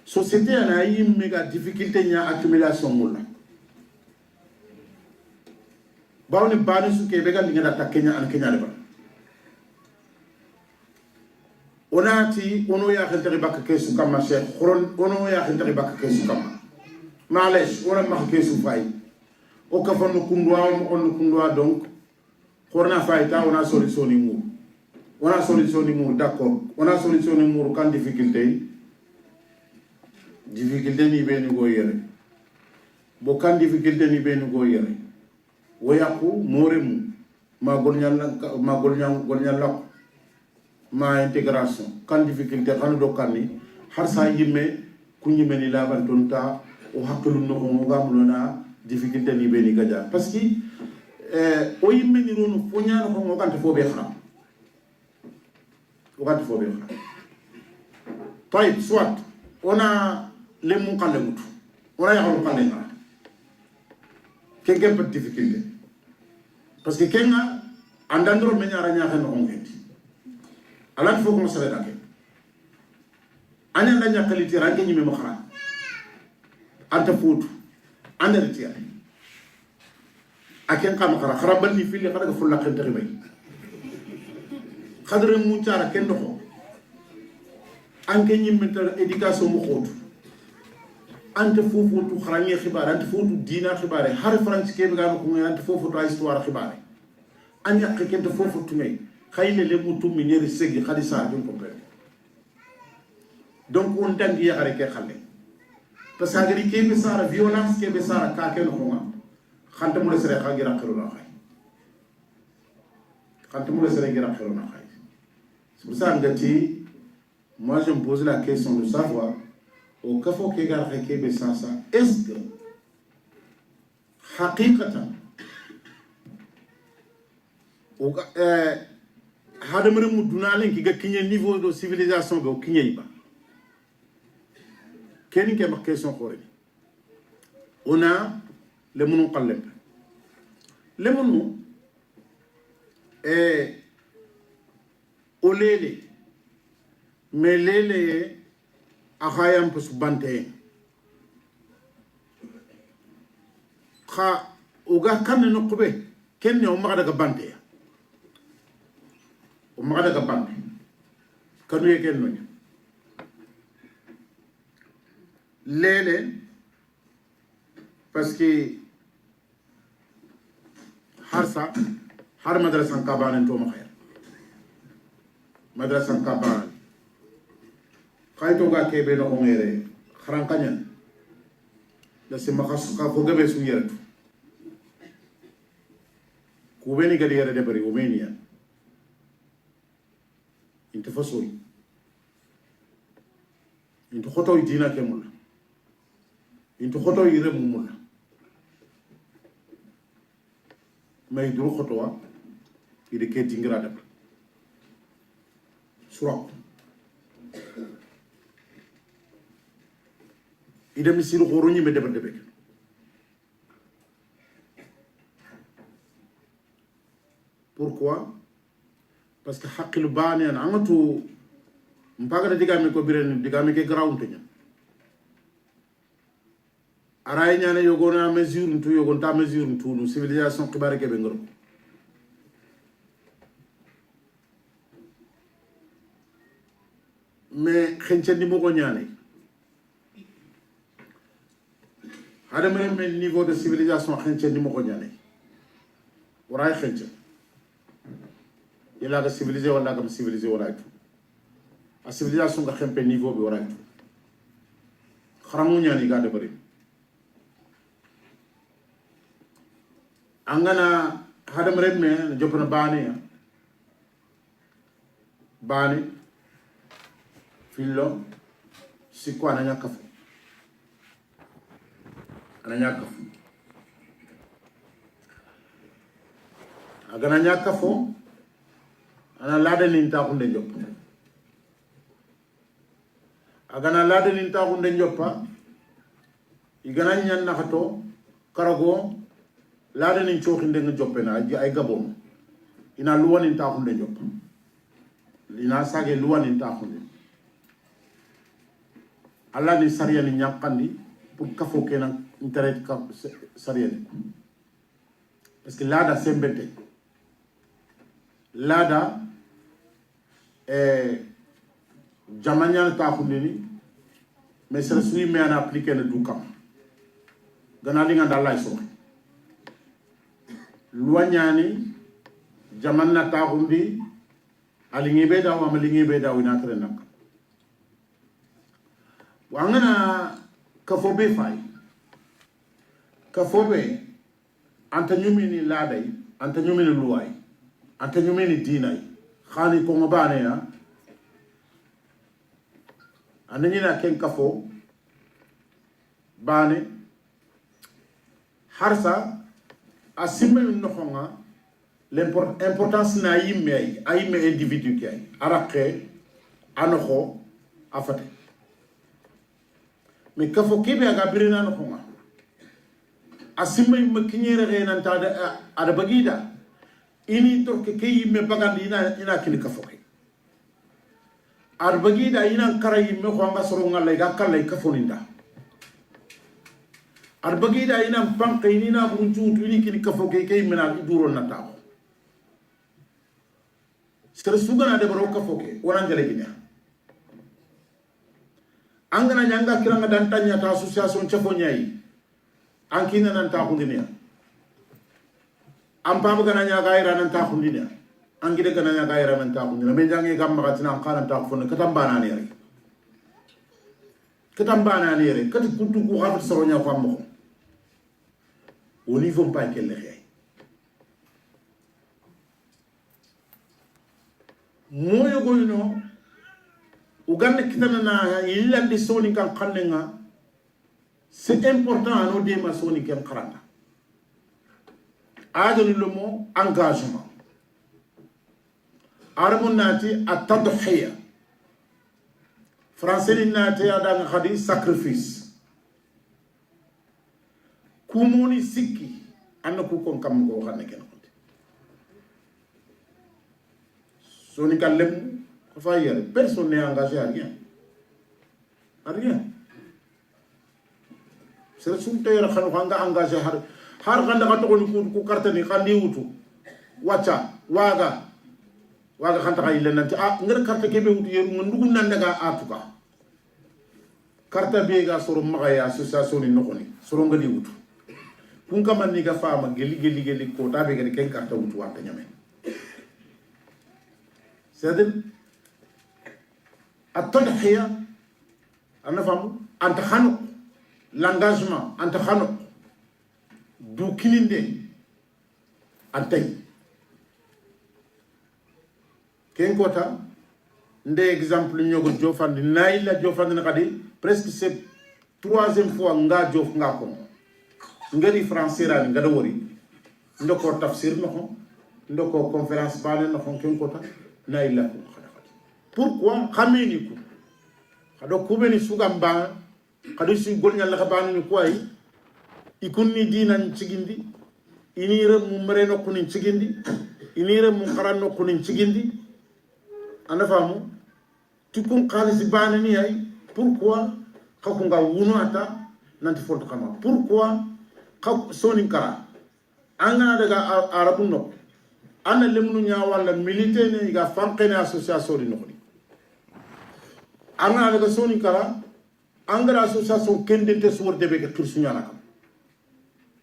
société ana yi méga difficulté nya accumulation mulla bawni bani su ke be ga linga ta Kenya an Kenya ba onati ono ya xentari bak ke su kama cheikh khoron ono ya xentari bak ke su kama malesh ona ma ke su fay o ka fonu kundwa mo on kundwa donc khorna fay ta ona solution ni mu d'accord ona solution ni mu kan difficulté ni be ni go yere bo kan difficulté ni be ni go yere woyaku moremu ma golnyal ma intégration kan difficulté kan do kanni har sa yimme kunyi meni laban tonta o haklu no ko gamulona difficulté ni be ni gaja parce que o yimme ni ronu fo nyaano ko mo gante fo be xam o gante fo be xam طيب soit on a les mon kalemut on a yahu kalena kenge pas difficulté parce que kenga andandro menyara nya xen on ngeti alat fo ko sare dake anya la nya qualité ranke nyime mo xara anta foot anda retiya aken kam xara xara bal ni fili xara ga fu la xen taxi bay xadre mu tiara ken doxo anke nyime ta éducation mo xotu ante fofu tu xaragne xibaar ante fofu dina xibaare har france ke ga ko ngi ante fofu tu histoire xibaare anya ke ante fofu tu ngay xayle le mutu mineri segi khadisa dum ko pere donc on tangi ya xare ke xale parce que agri ke be sara violence ke be sara ka ke no nga xante mu le sere xagira xiro na xay xante mu le sere gira xiro na xay c'est pour ça ngati moi je me pose la question de savoir au kafo ke gar ke be sasa est-ce que haqiqatan o hada mere mu dunalen ki ga kinye niveau de civilisation be o kinye ba keni ke ma question xore on a le munu qallem le munu o lele mais lele akhayam pus bante kha uga kan no qube ken ne o ma daga bante o ma daga bante kanu ye ken no lele parce que harsa har madrasa kabane to ma khair madrasa kabane kayto ga kebe no ngere kharankanya da se makhasu ka ko gabe sun yeratu ku beni gadi yere de bari umenia inte fasoi into khoto dina ke mulla into khoto yire mulla may duru khoto wa ide ke dingra da sura ida misiru khorunyi me deba debek pourquoi parce que haqqil bani an angatu mpaga digame ko biren digame ke ground tanya aray nyane yogona mesure ntu yogon ta mesure ntu no civilisation khibare ke be ngoro mais xencendi mo ko ñane hada men niveau de civilisation xencendi mo ko ñane waray xence ila ga civilisé wala ga civilisé waray a civilisation ga xempe niveau bi waray xaramu ñani ga de bari angana hadam remme jopna bani fillo sikko ananya kafu agana nyaka fo ana lada nin ta kunde joppa agana lada nin ta kunde joppa igana nyan nakato karago lada nin chokhinde nga joppe na ay gabon ina luwanin ta kunde joppa ina sage luwanin ta kunde alla ni sariya ni nyankandi pour kafo kenan internet ka sariya parce que lada sembete lada jamanyal ta khundini mais c'est celui mais en appliquer le dukam ganali nga dalay so luanyani jamanna ta khundi alingi be daw am lingi be daw ina tre nak wangana kafobe fay kafobe anta nyumini ladai anta nyumini luwai anta nyumini dinai khani ko ngabane ya ananyina ken kafo bane harsa asimme no khonga l'importance na yimme ayime individu kay arake anoko afate mais kafo kebe aga birina no khonga asimme makinyere renan ta ada bagida ini torke kay yimme bagandi ina kini kafo kay ar bagida ina karayi me ko anga soro ngalla ga kala kafo ninda ar bagida ina panka ina bunju tuni kini kafo kay mena duro na ta sere sugana de baro kafo kay wona jale gina angana nyanga kiranga dantanya ta association chafo nyai ankina nan ta khundinia am pam gana nyaga ira nan ta khundinia angide gana nyaga ira nan ta khundinia me jangi gam magatina khalan ta khunne katambana ni re kati kuntu ku khafat soro nya fam ko au niveau pas qu'elle est moyo goyno uganda kitana na yillandi soni kan khanenga c'est important à nous de masoni ken kharanga adoni le mot engagement arabun nati at-tadhiya français nati adanga khadi sacrifice kumoni sikki anako kon kam ko xamne ken xoti soni kalem ko fa yere personne n'est engagé à rien c'est sum tayra xanu nga engagé har ganda ka to ko kartani khandi wutu wacha waga khanta kay lenanti ngar carte kebe wutu yeru ndugu nandaga atuka carte be ga soro magaya association ni nokoni soro ngadi wutu kun kama ni ga fama geli ko tabe ga ken carte wutu wa nyame c'est-à-dire at-tadhiya ana famu anta khanu l'engagement anta khanu du kilinde antay ken kota nde exemple nyogo jofandi naila jofandi na kadi presque c'est troisième fois nga jof nga ko ngari français ra ngada wori ndoko tafsir no ndoko conférence bane no ken kota naila ko pourquoi khameni ko khado kubeni sugamba khado su golnya la khabani ni ko ay ikunni dinan cigindi inire mu mareno kunin cigindi inire mu qaranno kunin cigindi ana famu tukun khalisi banani ay pourquoi khakunga wunuata nanti fonto kama pourquoi khak sonin kara angana daga arabu no ana lemnu nya wala milité ne ga fankene association di nokoni angana daga sonin kara angara association kendente suwor debe ke kirsunya nakam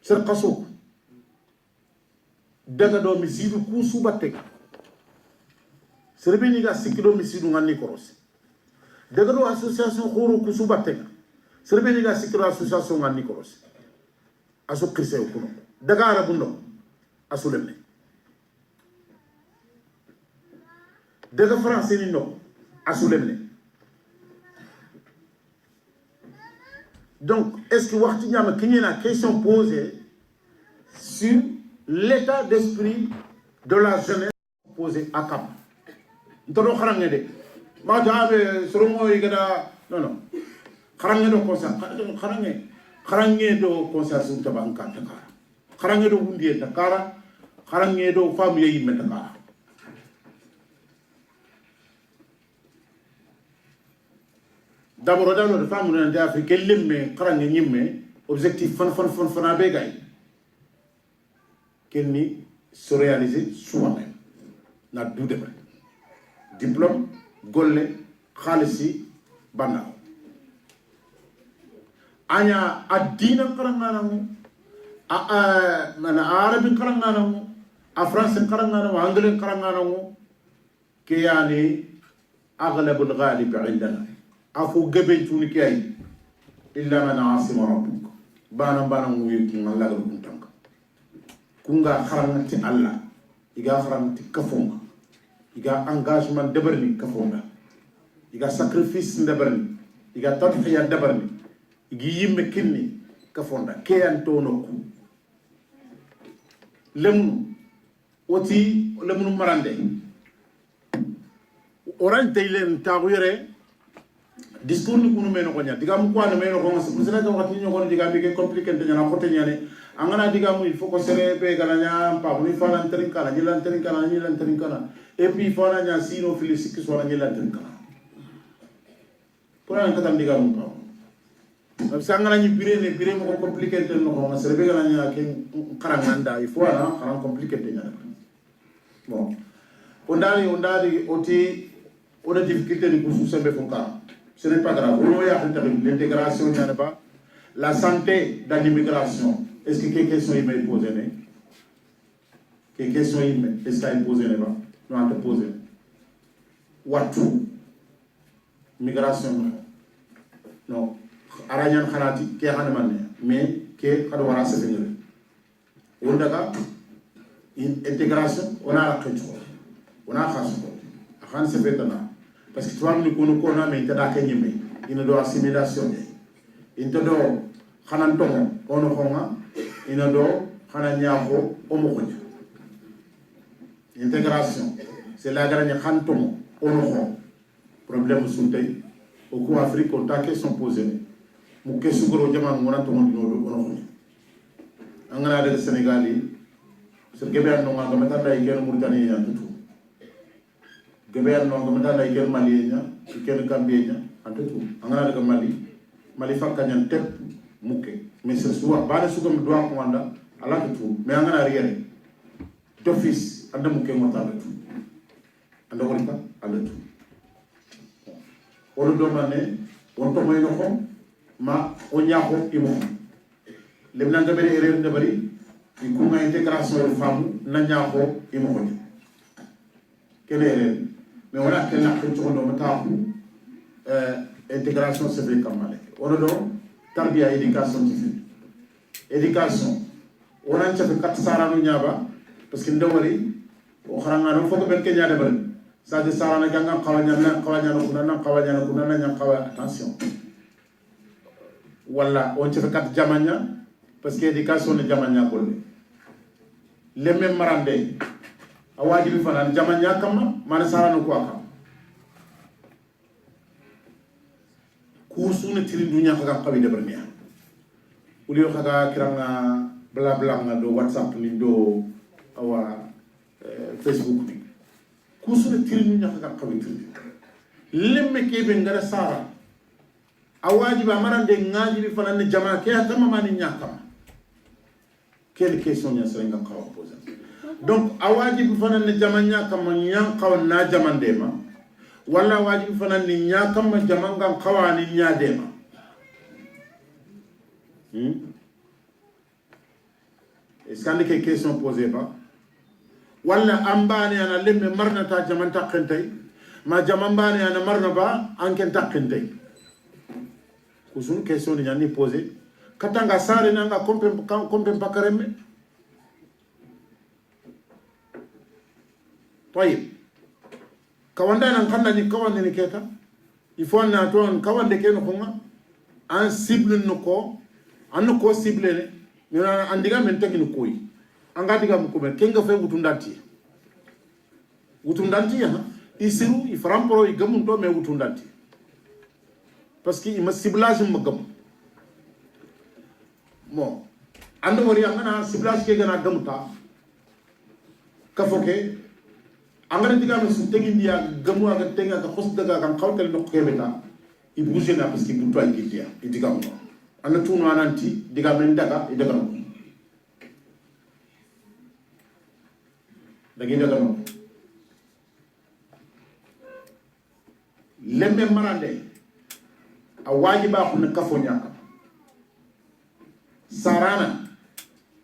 ser qaso daga do misidu ku subatte serbini ga sikido misidu ngani koros daga do association khoro ku subatte serbini ga sikido association ngani koros aso kirse ko daga arabundo asulemme daga français ni no asulemne. Donc est-ce que waxti ñama ki la question posée sur l'état d'esprit de la jeunesse posée à Cap ntono xarangé de ma jaabe soro moy gada non xarangé do conscience xarangé do conscience ta banka ta kara xarangé do wundié ta kara xarangé do famu yeyi men ta kara d'abord dans le famu na da fi kelemme xarangé ñimme objectif fan be gay kenni se réaliser soi-même na doude diplôme golle khalisi bana anya adina karangana a mana arabi karangana a français karangana anglais karangana ke yani aghlab al-ghalib indana afu gebe tuni kay illa man asima rabbuk bana nguyi ngalla ko tanka kunga kharangati Allah iga kharangati kafonga iga engagement debarni kafonga iga sacrifice debarni iga tadhiya debarni igi yimme kinni kafonda keyanto nokku lemnu oti lemnu marande oran taylen taguyere discours ni kunu meno konya diga mu kwana meno ko ngasa musena to wakati nyoko diga bi ke compliqué de nyana kote nyane angana diga mu il faut ko sere be galanya pa mu fana nterin kala nyilan terin kala et puis fana nya sino filisik so na nyilan terin kala pour an katam diga mu pa ab sangana ni bire mo ko compliqué de no ko sere be galanya ke karanganda il faut na karan compliqué de nyana bon ondari oti ona difficulté de kusu sembe fonka. Ce n'est pas grave. L'intégration, il n'y en a pas. La santé dans l'immigration. Est-ce que quelques questions il m'a posé? Quelques questions il m'a est-ce qu'il posé? Non, on te posé. Watu. Migration. Non. Arayan Khanati, qui est Hanemane. Mais qui est Hadouara Sénégal. On a une intégration, on a la culture. On a la culture. On a la culture. Parce que tu vois, nous connaissons, mais il y a des gens qui ont assimilation. Il y a des gens qui ont intégration. C'est la grande chanton. Problème sunté. Au cours Afrique, on a des questions posées. Nous questions que nous avons dit. Sénégal, c'est que nous avons dit Geber no ngomata la ikel Mali nya ikel Gambie nya antetu angana daga Mali fakka nyan tep mukke mais ce soir bana sugam doa ko wanda ala tout mais angana riere d'office anda mukke ngota la tout anda wonta ala tout wonu do mané won to moy no xom ma o ñaako imo lem na nga bari erreur nga bari di ko nga intégration de femme na ñaako imo ko quelle erreur. Mais on a quelle culture de intégration c'est fait comme mal. On a donc tarbia éducation éducation. On a fait 4 sarano nyaba parce que ndawari o kharanga no foko ben kenya de bari. Ça de sarana ganga kawanya kunana nya kawa attention. Wala on fait 4 jamanya parce que éducation ne jamanya ko. Les mêmes marande awaji bi fana jamanya kama mana sarano ko akam kusu ne tiri dunya ka qabi de bernia uli yo khaga kiranga bla bla nga do WhatsApp ni do awa Facebook ni kusu ne tiri dunya ka qabi tiri lemme ke be ngara sara awaji ba marande ngaji bi fana ne jama ke atama mani nyakam quelle question nya serenga qawa poser. Donc awajib fanan ni jamanya kama nyang kawan na jamandema wala wajib fanan ni nya kama jamanga kawani nya dema est-ce qu'il y a des questions posées pas wala ambani ana lemme marna ta jamanta khentay ma jamambani ana marna ba anken ta khentay kusun question ni nyani posé katanga sare nanga kompe pakareme. طيب kawanda nan kanna ni kawande ni keta il faut na to an kawande ken ko nga an cible no ko an ko cible ne ni andiga men tagi no koy anga diga mu ko ben kenga fe wutundanti ya isiru iframporo igamun to me wutundanti parce que ima ciblage magam mo ando wori angana ciblage ke gana gamuta kafoke angana diga me su tegi dia gamu aga tenga ka khos daga kan khawtel no kebeta i bouger na parce que bunto ay gidia i diga mo anda tunu ananti diga men daga i daga no dagi daga no lembe marande a wajiba khun kafo nyaka sarana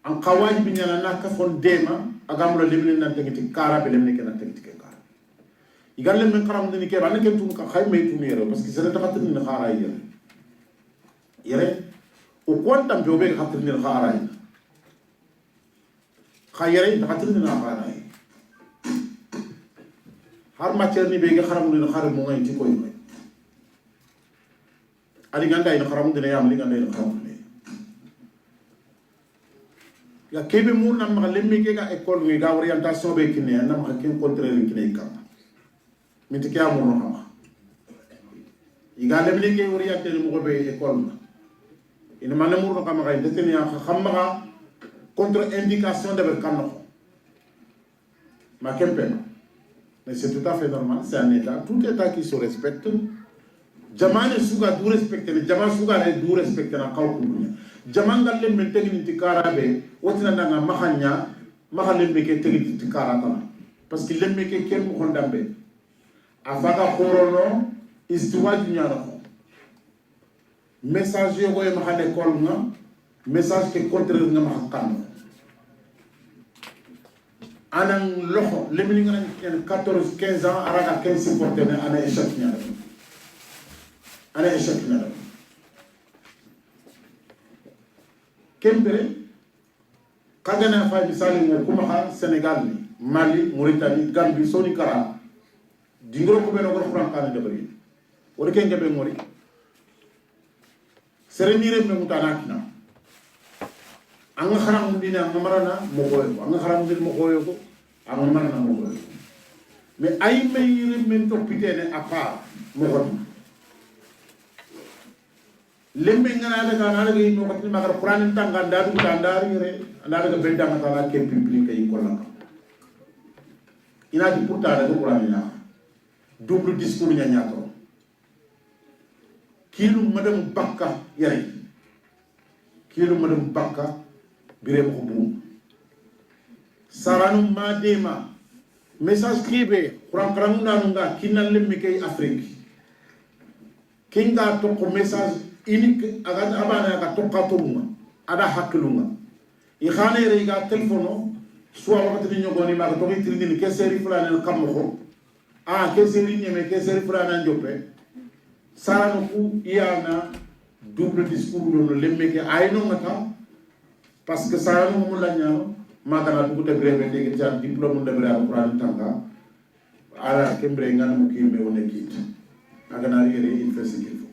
an qawajibi nyana na kafon dema agamro lemne nan tegiti kara be lemne kenan tegiti ke kara igal lemne qaram dini ke ban ken tun ka khayme tun yero parce que c'est ta khatri ni khara yere o kontam be be khatri ni khara khayere ta khatri ni khara har matière ni be ga kharam ni khara mo ngay ci koy ali ganda ina kharam dina yam li ganda ina kharam ya kebe mu na ma lemme ke ga école ni ga orientation be kiné na ma ken contraire kiné kam mi te kya mo no xam iga lemme ke orienté mo be école na ina man mo no xam ga deteni ya xam ma contre indication de ber kan no ma kempe mais c'est tout à fait normal c'est un état tout état qui se respecte jamane suga du respecter jama suga ne du respecter na kaw kunya jamangal le men tegni tikarabe wotina nga mahanya mahalle be ke tegni tikarata parce que lemme ke ken mo ndambe afaga khorono istiwaju nyara message yo goy mahale kol nga message ke contraire nga mahakam anan loxo lemni nga 14 15 ans araga 15 supporter ana échec nyara ana échec nyara kembere kagana fa misali mo kuma ha Sénégal ni Mali Mauritanie Gambie soni kara dingro ko beno ko frankane de bari wori kenge be ngori serenire me mutana kina anga kharam dina ngamarana mo koyo anga kharam din mo koyo ko anga marana mo koyo mais ay mayire men to pitene apa mo ko lembe ngana daga na daga no ko magar Qur'an tanga ndadu tandari re anda daga benda ngata ke public kay ko la ina di pourtant daga Qur'an ina double discours nya nyato kilu madam bakka yare kilu madam bakka bire ko bu saranu madema message kibe Qur'an karamuna nga kinal lembe kay Afrique kinga to ko message ini aga abana ka tokatunga ada haklunga i khane re ga telefono soit wakati ni nyogoni ma ko to ni ke seri fulana kam ko ke seri ni me ke seri fulana njope sarano ku yana double discours no lemme ke ayno ngata parce que sarano mo la nyano magana du de breve de ga diplôme de breve Qur'an tanga ala kembre ngana mo kimbe woneki aga na yere il fait ce qu'il faut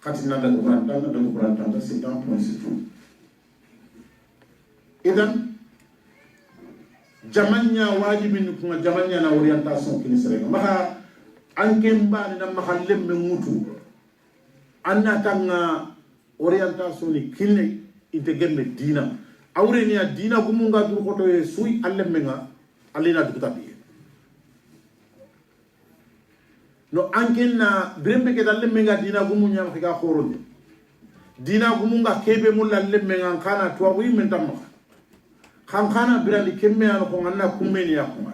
katina da Qur'an tanga c'est un point c'est tout idan jamanya wajibi ni kuma jamanya na orientation kini sere maka anke mbani na mahalle me mutu anna tanga orientation ni kine integerne dina awre ni dina kumunga dur koto e sui alle menga alina dukutabi no anken na brembe ke dalle menga dina gumu nyam khiga khorode dina gumu nga kebe mulla lemme nga kana to wi men tam kham khana birali kemme an ko anna kummeni ya ko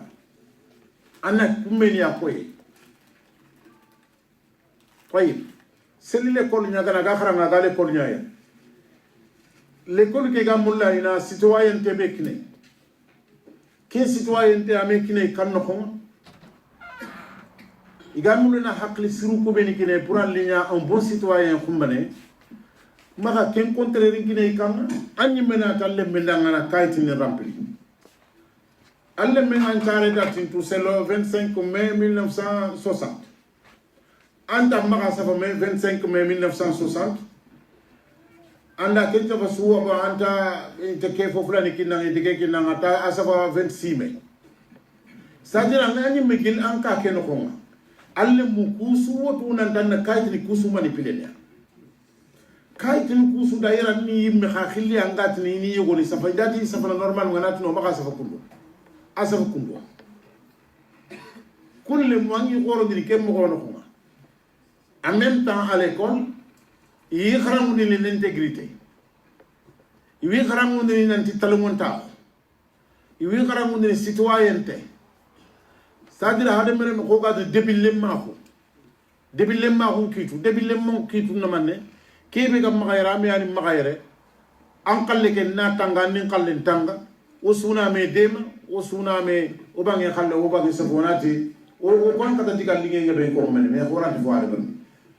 anna kummeni ya ko e toy seli le kol nya gana ga khara ga le kol nya ya le kol ke ga mulla ina citoyen te bekne ke citoyen te amekne kan no ko igamulu na hakli siru ko beni kine pour alinya un bon citoyen kumbane maka ken contraire kine kan anyi mena talle mendanga na kayti ni rampli alle men an tare datin tout c'est le 25 mai 1960 anda maka safa mai 25 mai 1960 anda kenta basuwa ba anta te ke fo fulani kinna te ke kinna ata asafa 26 mai sadira ngani migil anka ken ko alle mu kusu wotu nan tan kaytini kusu manipulenya kaytini kusu daira ni yimme kha khili angatini ni yogoni safa dati safa normal nganati no maka safa kundo asafa kundo kulle mo ngi goro diri kem mo gono ko en même temps à l'école yi xaramu ni l'intégrité yi xaramu ni nanti talmonta yi xaramu ni citoyenneté c'est-à-dire hade mere ko ga depuis lemma ko kitu na manne kebe gam magayra mi ani magayre an kalle ke na tanga nin kalle tanga o suna me dema o suna me o bangi kalle o bangi sabonati o kon kata digal linge ngebe ko men me horati foare ban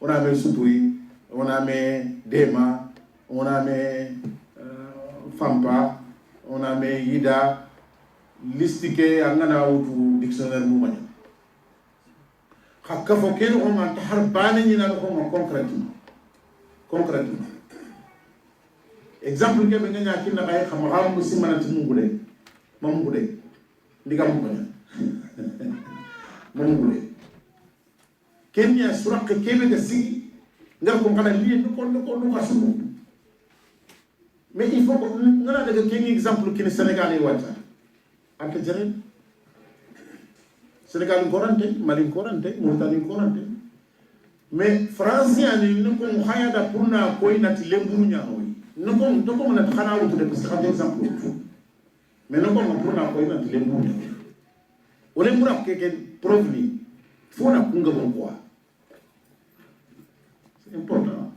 ona me supuri ona me dema ona me fampa ona me yida listike angana wutu dictionnaire mu manya hakka fo ken on man taharbane ni na ko concrètement exemple ke be nganya kinna kay xam xam musimana ti mu gude ndigam ko mu gude kenya surak kebe ga sigi ngar ko kana li ko kasu mais il faut que ngana daga ken exemple kin Sénégal yi wata ante jere Sénégal korante Mali korante Mauritanie korante mais français ani nko khayada pour na ko inati lemburu nyaano nko na khana wutu de parce que exemple mais nko pour na ko inati lemburu wala mura ke preuve ni fona kunga bon quoi c'est important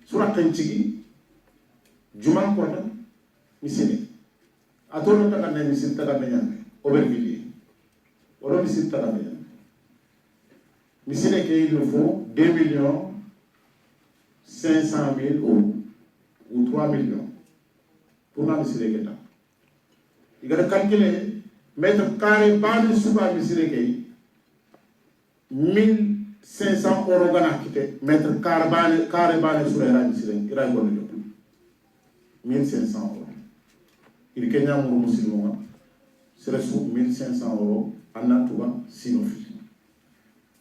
sura kanchigi juman ko ta misine atono ta kan misine ta kan nyame Aubervilliers wala misine ta kan nyame misine ke il faut 2 500 000 euros ou 3 millions pour la misine ke ta igara calculer mètre carré bani suba misine ke 1500 euros gana kite mètre carré bani sur la misine ira ko le 1500 euros il kenya mo musulman c'est sur 1500 euros en tout cas sinofi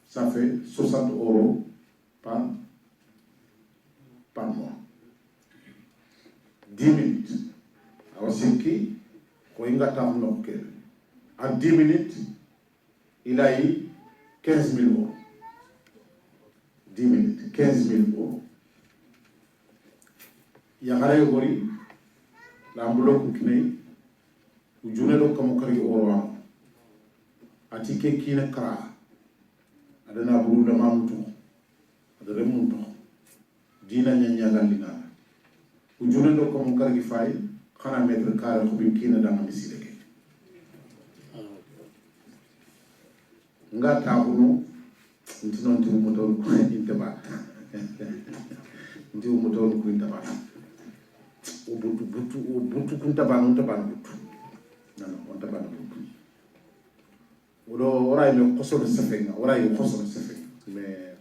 ça fait 60 euros par mois 10 minutes alors c'est qui ko inga tam no ke en 10 minutes il a eu 15 000 euros 10 minutes 15 000 euros ya gare gori la mbulo kukine ujune do kamo kari oro atike kine kara adana buru da mamuto adare munto dina nyanya galina ujune do kamo kari fay xana metre kara ko bin kine da misile ke nga taxunu ntinon tu motor ko intaba ntiu motor ko intaba o butu kunta banu butu non on ta banu butu odo ora me khosol sefenga ora yo khosol sefenga mais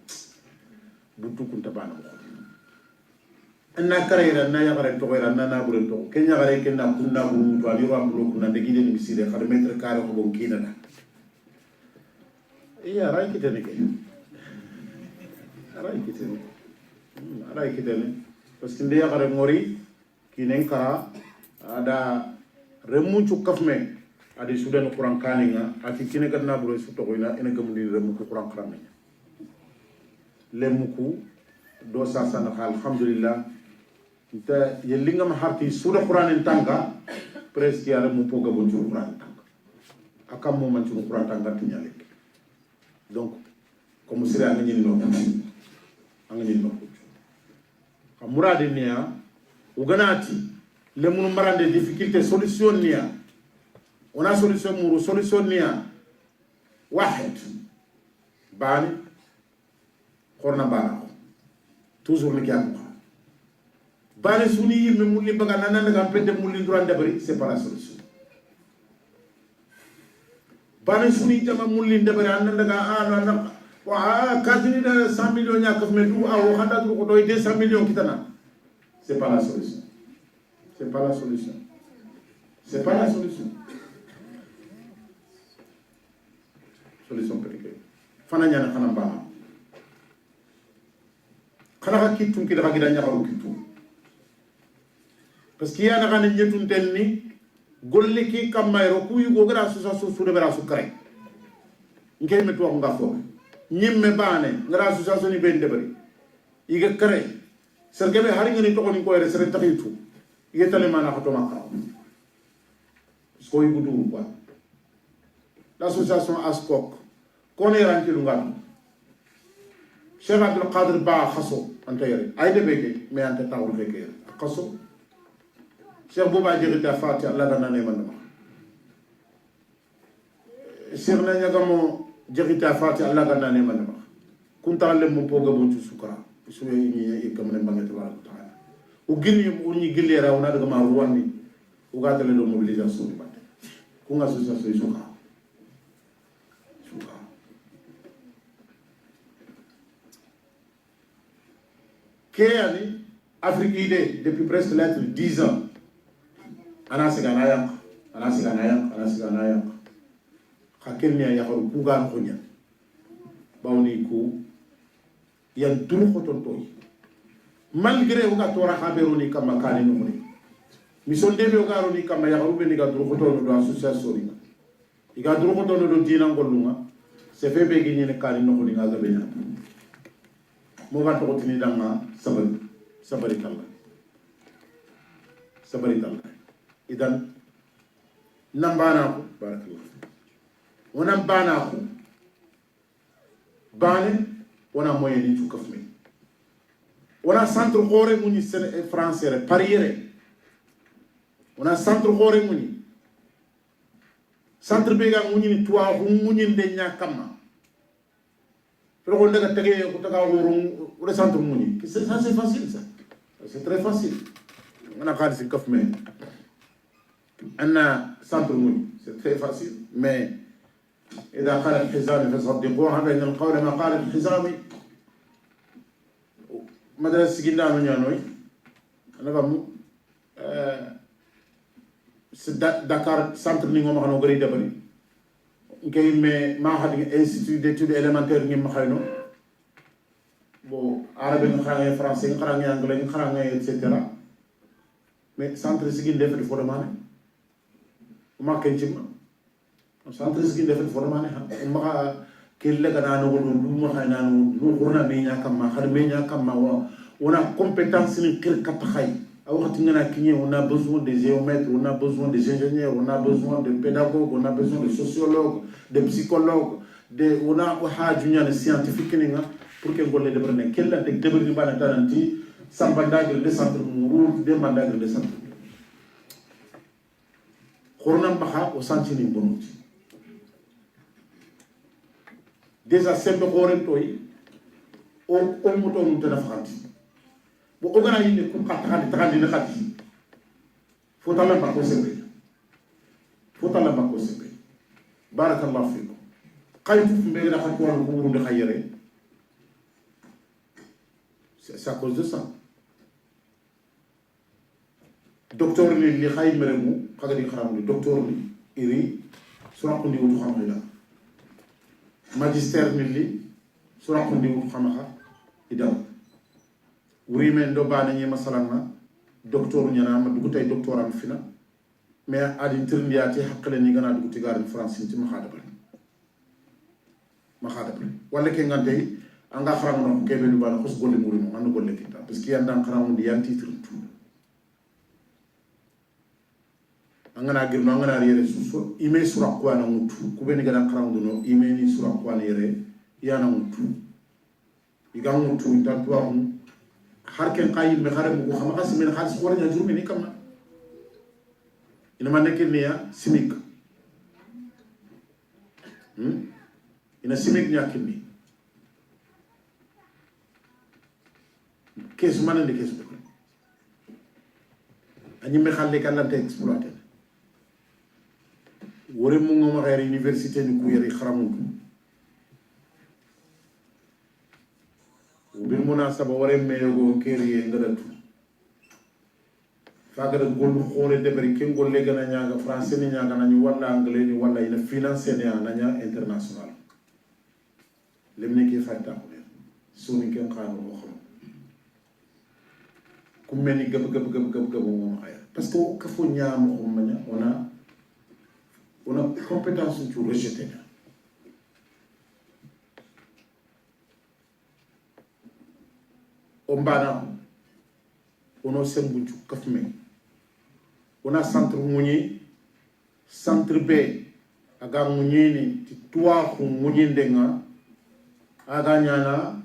butu kunta banu anna karayra na ya gare to gare na buru to kenya gare kenna kunna buru to ali ram bulu kunna de gide ni miside khade metre kare ko bon kina na iya ray kitene ke ray kitene parce que ndiya gare ngori kinen kara ada remu cukafme adi sudan kurang kaninga ati kine ganna buru su to ina ina gamundi remu ko kurang kramnya lemuku do sa sana alhamdulillah ta yelinga ma harti sura qur'an tanga presque ya remu po gabon ci qur'an tanga akam mo man ci qur'an tanga tinyale donc comme sira nga ñini no anga ñini no amurade niya uganati le munu marande difficulté solution niya ona solution niya واحد bani xorna bana toujours le kiam bani suni me mulli baga nana daga pende mulli duran dabari c'est pas la solution bana suni jama mulli ndebere anda daga anda wa kadini da 100 millions ñak mais du aw xanda du ko doy 200 millions kitana c'est pas la solution c'est pas la solution c'est pas la solution solution peut-être fana ñana xana ba xana ka kitum ki daga gida ñaxaru kitum parce que yana xana ñetun tel ni golle ki kamayro ku yugo gara association su de bera su kare ngey metu wax nga fo ñimme baane ngara association ni ben debari iga kare sergebe hari ngani to ko yere sere taxitu iga tale mana ko to makka sko yugo quoi l'association ASCOC kone ranki lu ngam Cheikh Abdul Qadir Ba khasso anta yere ay de beke me anta tawul beke khasso Cheikh Bouba Djerita Fati Allah da nane man ma Cheikh na nyagamo Djerita Fati Allah da nane man ma kunta le mo poga bon sukara su yi kam ne bangi tabaraka taala o ginni o ni gillera ona daga ma ruwani o ga tele do mobilisation ni batte ku nga association suka Kéani, Afrique idée, depuis presque 10 ans, ana sigana yank. Hakelni ya yaharu kugan konya. Bawni ku yan duru khoton toy. Malgré uga tora khabero ni kama kani no moni. Mison debe uga ro ni kama yaharu be ni ga duru khoton do association ni. Iga duru khoton do dina ngolunga. Se fe be gini ne kani no moni ga benya. Mo ga to tini danga sabari kala idan nambana ko barakallahu wonam bana ko bane wona moyen ni tukafme wona centre khore muni français pariere wona centre khore muni centre bega muni ni toa muni de nyakama pero on daga tege ko taga woro le centre muni ça c'est facile ça c'est très facile on a quand c'est kafme أنا سانتر موني c'est très facile mais إذا قال الحزامي فصدقوها بين القول ما قال الحزامي مدرسة سجلنا من يانوي أنا بمو دكار سانتر نيجو ما كانوا قريبا بني كي ما حد institut d'études élémentaires نيجو ما خاينو بو عربي نخرج فرنسي نخرج أنجلي نخرج etc mais سانتر سجلنا في الفورمانة ما كنجم سانتر سكين دفن فرمانه ما كيل لك أنا نقول ما خينا نقولنا مينيا كم ما خد مينيا كم ما ونا compétence نكير كتخاي أو خطينا كنيه on a besoin des géomètres on a besoin des ingénieurs on a besoin de pédagogues on a besoin de sociologues de psychologues de on a حاجة يعني scientifique نينا pour que ngol le debrene kella tek debrni bana tananti sambandagre de centre muru de mandagre de centre Corona Maha au sentiment bon. Déjà, c'est le Corona Toy, au mouton de la France. Pour organiser les coups à 30 de la vie, faut aller par conséquent. Faut aller par conséquent. Barakallah fikum. Quand vous faites la fatwa au bout de Khayere, c'est à cause de ça. Docteur li xay meremu xagadi xaram ni docteur li iri sura ko ndi wutu xam la magister ni li sura ko ndi wutu xam xa idaw wuri men do bana ñi masalana docteur ñana ma dugu tay docteur am fina mais adi tirndiati hakkale ni gana dugu tigar france ci ma xadabal wala ke ngante anga xaram no kebe du bana xos golle muri mo anu golle kita parce que yandam xaram ndi yan titre tout angana girno angana yere suso ime sura kwa na mutu kubeni gana krandu no ime ni sura kwa na yere yana mutu iga mutu itatwa hum harken qayyim me khare mu khama khas min khalis wara nya jurmi ni kama ina man nek ni ya simik ina simik nya kimi kes manande kes ko ani me khalle kalante exploiter wore mu ngoma xere université ni ku yeri xaramu bil munasaba wore meyogo keri ngadatu fagara gollu xore debari ken golle gana ñaga français ni ñaga nañu wala anglais ni wala ina financier ni naña international lemne ke fatta ko soni ken xano mo xam ku melni gab mo ay parce que ka fo ñaam ko maña on a compétence sur rejeter on bana ono sembuncu kafme ona centre muñi centre B aga muñini ti toi ko muñindenga aga ñana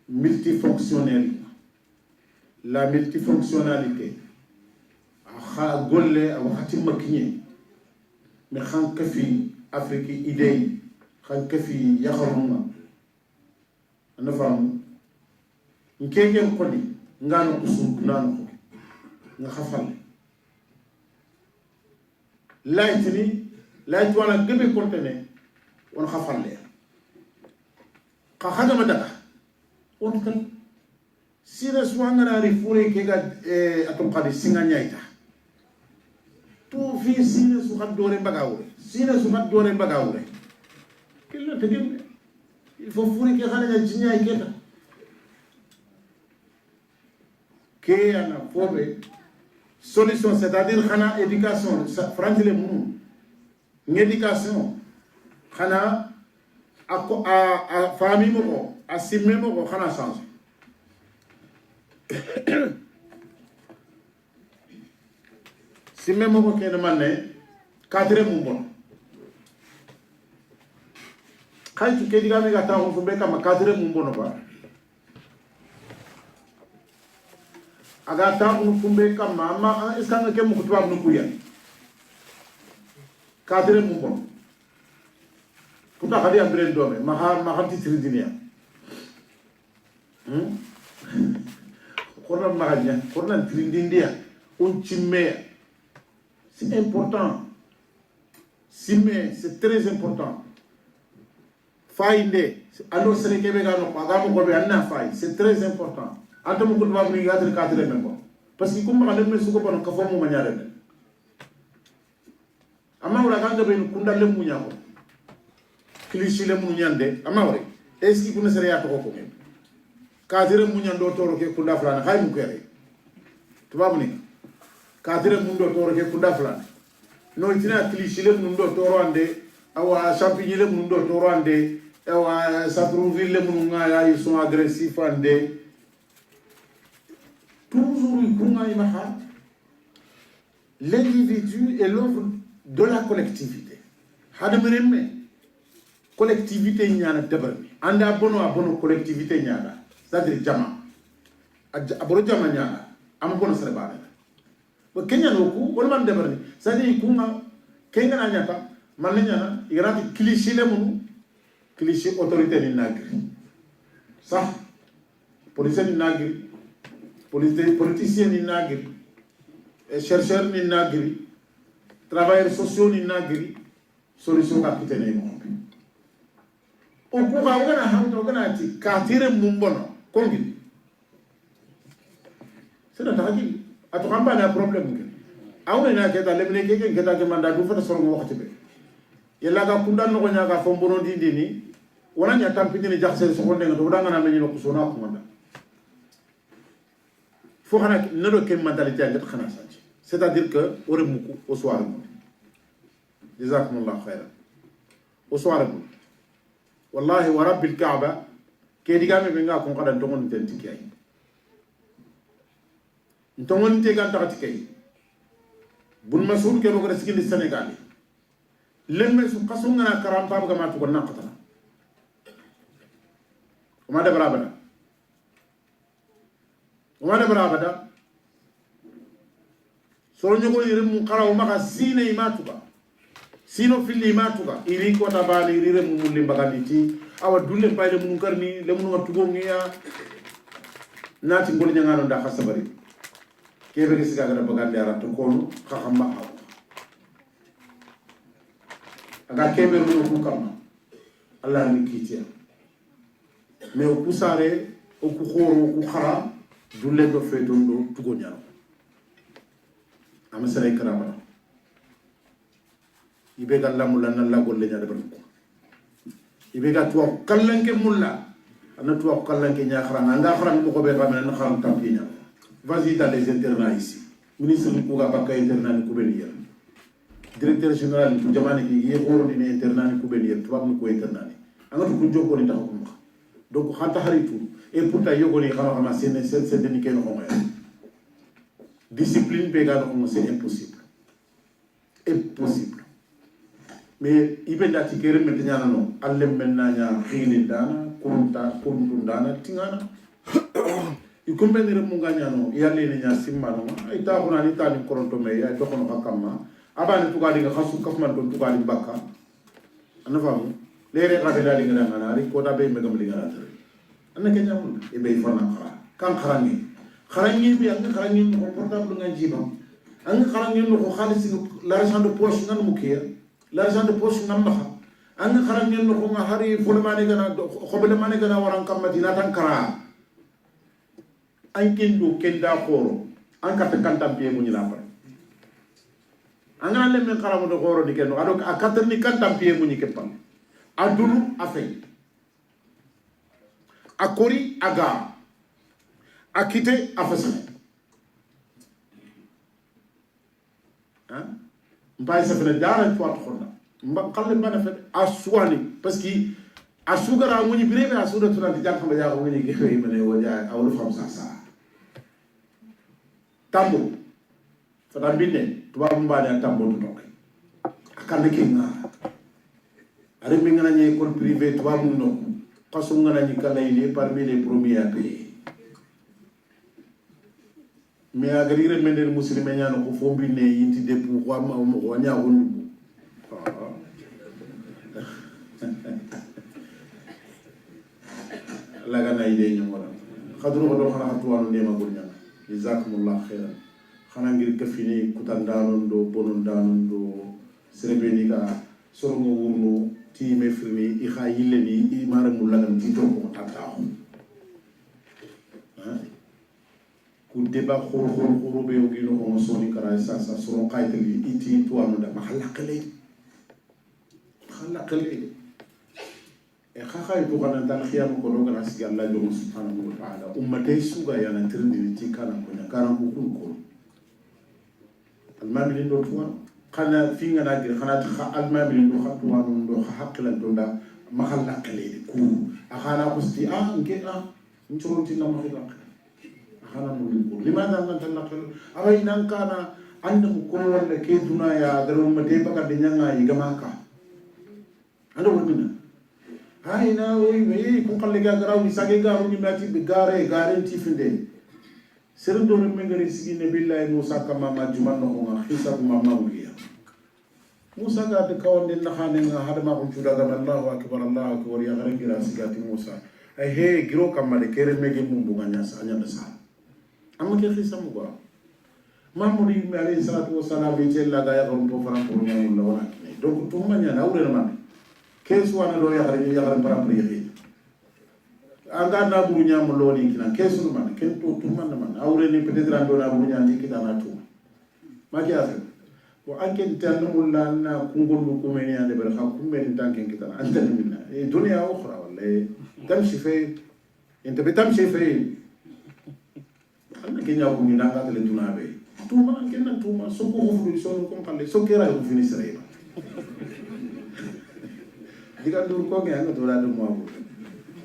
multifonctionnel la multifonctionnalité a golle a wakati makini mais xan kafi afrique idée xan kafi yakharuma ana fam ngeen ko ni ngano ko sun nano ko nga xafal laytini layt wala gebe contene on xafal le ka xaga ma daga on kan sira suanga ri fure ke ga atom qadi singa nyaita to fi sina su xat dore bagawre sina su xat dore bagawre kello te gem il faut fure ke xana nya jinya keta que ana fobe solution c'est-à-dire xana éducation français le munu éducation xana a famille moko a simme moko xana changer simme moko ke manne cadre mu bon xaytu ke diga mi ga taw fu be kam cadre mu bon ba aga taxunu kumbe kam ma est-ce que nga kem ko tubaab nu kuya cadre mu bon puta xadi andre dome ma ha titri dinia korna maganya korna trindindia on chimme c'est important simme c'est très important fainde alors c'est que be gano aga mo ko be anna fay c'est très important anta mo ko tubaab ni gadre cadre men bon parce que comme ma le mesu ko bon ka fo mo ma ñaare ben amma wala ga be kunda le mu ñako cliché le mu ñande amma wala est ce que vous ne serez pas ko men cadre mu ñando toro ke kunda fulana hay mu kere tubaab ni cadre mu do toro ke kunda fulana no itina cliché le mu do toro ande awa champignon le mu do toro ande awa satrouville le mu nga ils sont agressifs ande toujours l'individu est l'œuvre de la collectivité. Hadamremme collectivité nyana debarni anda bono collectivité nyana c'est-à-dire jama aboro jama nyana am bono serbana bo kenya no ku wala man debarni c'est-à-dire kunga kenga na nyata man nyana irati cliché le munu cliché autorité ni nagri sax police ni nagri politiciens ni nagri, chercheurs ni nagri, travailleurs sociaux ni nagri, solution capitaine mo. O ko ga wana hawto gana ti katire mumbono kongi. C'est notre avis. Atu kamba na problème ke. Awne na ke ta lebne ke ta ke manda du fata soro wakati be. Yella ga kundan no nya ga fombono dindini, wana nya tampini ni jaxse so ko ndenga do danga na menyi no kusona ko manda. Faut que mentalité c'est-à-dire que au soir jazakumullah khairan au soir wallahi wa rabbil kaaba ke digame be nga ko kada tongon tenti kay tongon te gan taxati kay bun masul ke ko resiki Sénégal lemme su qasu ngana karam pa ga ma to ko naqata ma de barabada wala barabada soro ñogo yere mu xaraw maka sine imatuka sino fili imatuka iri ko tabali iri mu mulli mbagandi ti awa dulle payde mu karni le mu tugo ngiya nati ngol ñangano nda xasabari kebe ke siga gara bagandi ara to kono xaxamba aw aga keber no ku kama Allah ni kitia mais o kusare o ku khoro ku khara dulle do feton do tugo nyaro am sare karama ibe galla mulla na la golle nya de ko ibe ga to kallanke mulla ana to kallanke nya khara nga khara mo ko be ba men khara tampinya vas-y dans les internats ici ministre ko ga bakka internat ko be ni directeur général du jamane ki ye goro ni internat ko be ni to am ko internat anga to ko joko ni tax ko ma donc khanta haritu et pourtant yogo ni xama c'est de ken ko discipline be ga no c'est impossible mais ibenda ti kere men nyana no allem men nanya khini dana kuntu dana tingana ikumbendere munga nyano yalle ni nya simma no ay ta khuna ni ta ni koronto me ya do kono kamma abani tugali ga khasu kafman don tugali bakka ana famu lere ka bela li ngana na ri ko da be megam li ngana tare anna ke nyamul e be fana khara kan kharangi bi ang kharangi no portable nga jiba ang kharangi no khalis l'argent de poche ngan mukiya l'argent de poche ngam maha ang kharangi no nga hari fulmane gana khobele mane gana waran kam madina tan kara an kendo kenda khoro an kata kantam piye munyi la par angana le men kharamo do khoro ni kendo ado akata ni kantam piye munyi kepam adulu afay akori aga akite afasane hein mbay sa fene dara tuat khonna mba khalle bana fe aswani parce que asugara munyi birebe asuda tunanti jakam ba jago munyi ke fe mane woja awru fam sa tambo fata binne tuba mbane tambo to tok akande kinga are mi ngana ñe école privée tuba mu no pasu ngana ñi kala ile parmi les premiers à payer mais agari re mender muslime ñano ko fo binne yinti de pour wa mo ko nya wonu la gana ide ñu wala khadru ko do xana tuwanu ndema gol ñana jazakumullah khairan xana ngir kafini kutandanon do bonon danon do serebeni ka sorongo wurno ti me firmi i kha yille ni i mara mulagam ti to ko tata ku deba khoro be o gino ko soni kara sa soron qayteli iti to anu da mahallaqale e khakhay to kana tan khiyam ko do gana sigi Allah subhanahu wa ta'ala ummatay suga yana tirndi ti kana ko kana ko ko almamilin do tuwa kana finga na dir kana almamilin do khatwa do haklan do da mahallaqale ku akhana ko sti nge nchoronti na mahallaqale akhana mo ko limada ngan tan nakal away nan kana andam ko wala ke duna ya daru ummate baka de nyanga yigamaka ando wonina hayna wi ko kalle ga garaw ni sage garu ni mati be gare ti finde seru do men ngari sigi ne billahi musa kama ma juman no nga hisab mama wiya musa ga de kawande na khane nga hadama ko juda ga Allahu akbar ya garan gira sigati musa ay he giro kama de kere mege mumbu nga nyasa anya da sa amma ke hisam go mamuri mi alayhi salatu wassalam be jella ga ya ko to faram ko ngam la wala donc to manya na wure man kesu wana do ya garan param pri anga na buru nyam loni kina kesu man ken to man awre ni peut-être ando na buru nyam kita na to maki afa ko anken tan mulla na kungol ko men ya de ber xam ko men tanken kita anta minna e dunya ukhra wala tamshi fi انت بتمشي في anda kenya ko ni nanga tele tunabe tuma kenna tuma soko hofru so ko kalle so kera ko fini sere diga dur ko ngi anga to la do mo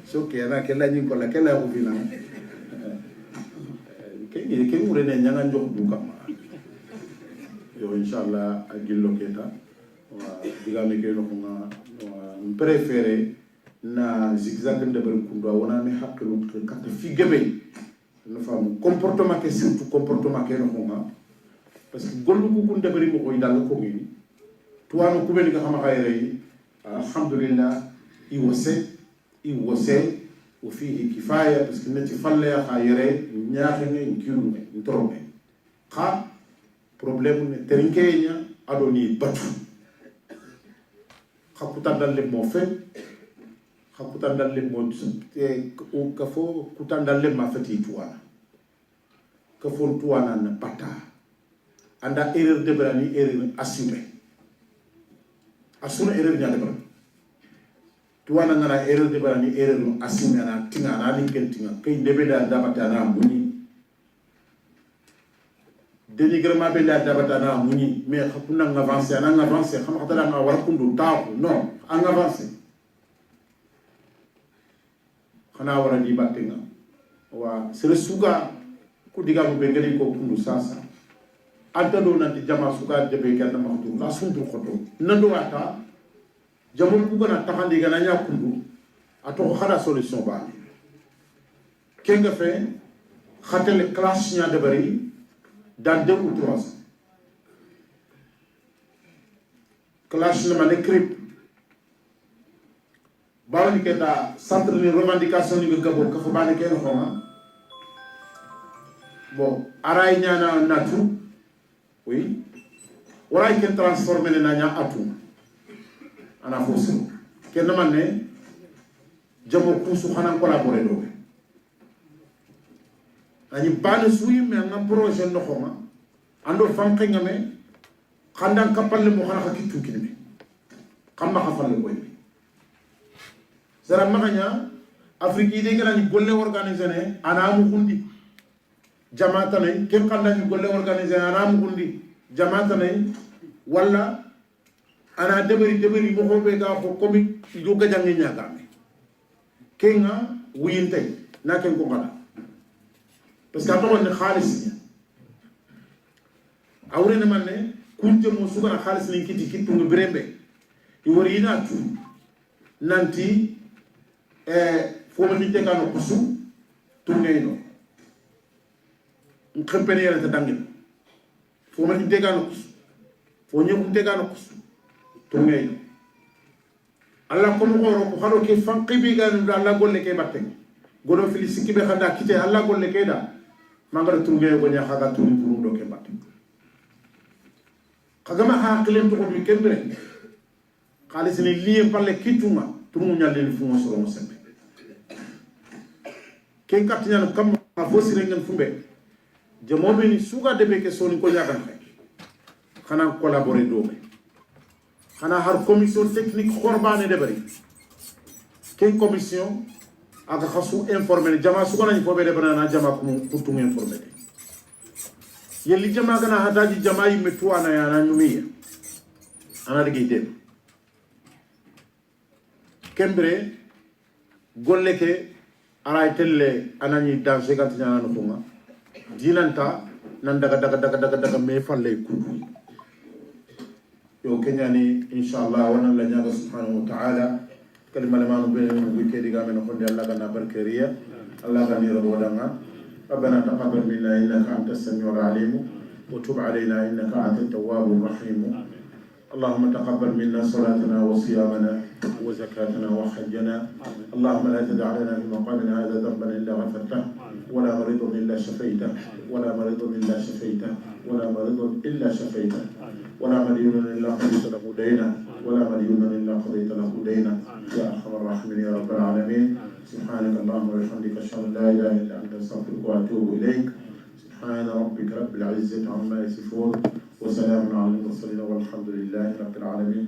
so kera kella ni ko la kella ko fina ke mure ne nyanga njok du kam yo inshallah agillo keta wa diga me ke no ko nga préféré na zigzag de ber kundo wona mi haklu kat fi gebe no famu comportement ke surtout comportement ke no nga parce que gollu ko kun debari mo koy dal ko ngi tuwanu ku beni ga xama xayre alhamdulillah i wose o fihi kifaya parce que neti falle xayre ñaaxe ngi kiru ngi torome xa problème neterinkenya adoni batu khakutandal le mo fe khakutandal le mo o kafo kutandal le ma fati tuwana kafo tuwana na pata anda erreur de brani erreur assumé assume erreur nya de brani tuwana ngana erreur de brani erreur assumé na tinga na linken tinga kay debe da dabata na muni dénigrement be la dabata na muni mais khapuna avancer na avancer xam xatala nga war kundu taw non en avancer xana wara di battenga wa sere suga ku diga mo be ngari ko kundu sasa anta do nanti jama suga debe kan ma khatu la sundu khoto nando ata jamul ku gana taxandi gana nya kundu ato xara solution ba kenga fe khatel clash nya de bari dans 2 ou 3 ans clash na mané crip bawni keta centre de revendication ni gabo ko fo bani ken xoma bon aray nyana natu oui waray ken transformer na nya atu ana fosu ken manne jamo kusu xanan collaborer do ani bana suyi me nga projet no xoma ando fanke ngame xandan kapal mo xana xaki tukini xamma xafal ko yi zara maganya afrique de gana ni golle organiser ne ana mu xundi jamaata ne ken xanda ni golle organiser ana mu xundi jamaata ne wala ana deberi mo xobe ga ko komi do ga jangi ñaga me kenga wuyinte na ken ko ngala parce que ato ne khalis awre ne manne kunte mo suga khalis ni kiti kitu ngi brembe i wori ina tu nanti fo ma tite kanu kusu tu ngeyno nkhempene yela ta dangin fo ma tite kanu kusu fo nyu tite kanu kusu tu ngeyno alla ko mo ko khalo ke fanqi bi ganu alla golle ke batte godo fili sikibe khanda kite alla golle ke da mangara turge ko nya khaga turu buru do ke batte kagama ha qilen to ko bi kembre khalis ni liye palle kituma turu nya len fu mo soro mo sembe ken katnya kam ma vosi rengen fumbe jamobe ni suga debe ke soni ko nyagan khay xana collaborer do me xana har commission technique khorbane de bari ken commission aga khasu informer jama su gona ni fobe de bana jama ko kutum informer yeli jama gana hadaji jama yi metuana ya na numiya ana de gite kembre golle ke ara telle anani dans 50 nyana no kuma dinanta nan daga me falle kudu yo kenyani inshallah wana la nyaga subhanahu wa ta'ala kalima lamanu be wike diga men ko Allah gana barkeriya Allah gani rodanga ربنا تقبل منا انك انت السميع العليم وتب علينا انك انت التواب الرحيم اللهم تقبل منا صلاتنا وصيامنا وزكاتنا وحجنا اللهم لا تدع لنا في مقامنا هذا ذنبا الا غفرته ولا مريض الا شفيته ولا مريض الا شفيته ولا مريض الا شفيته ولا مديون الا قضيت له دينا ولا مديون الا قضيت له دينا يا ارحم الراحمين يا رب العالمين سبحانك اللهم وبحمدك اشهد ان لا اله الا انت استغفرك واتوب اليك سبحان ربك رب العزه عما يصفون وسلام على المرسلين والحمد لله رب العالمين.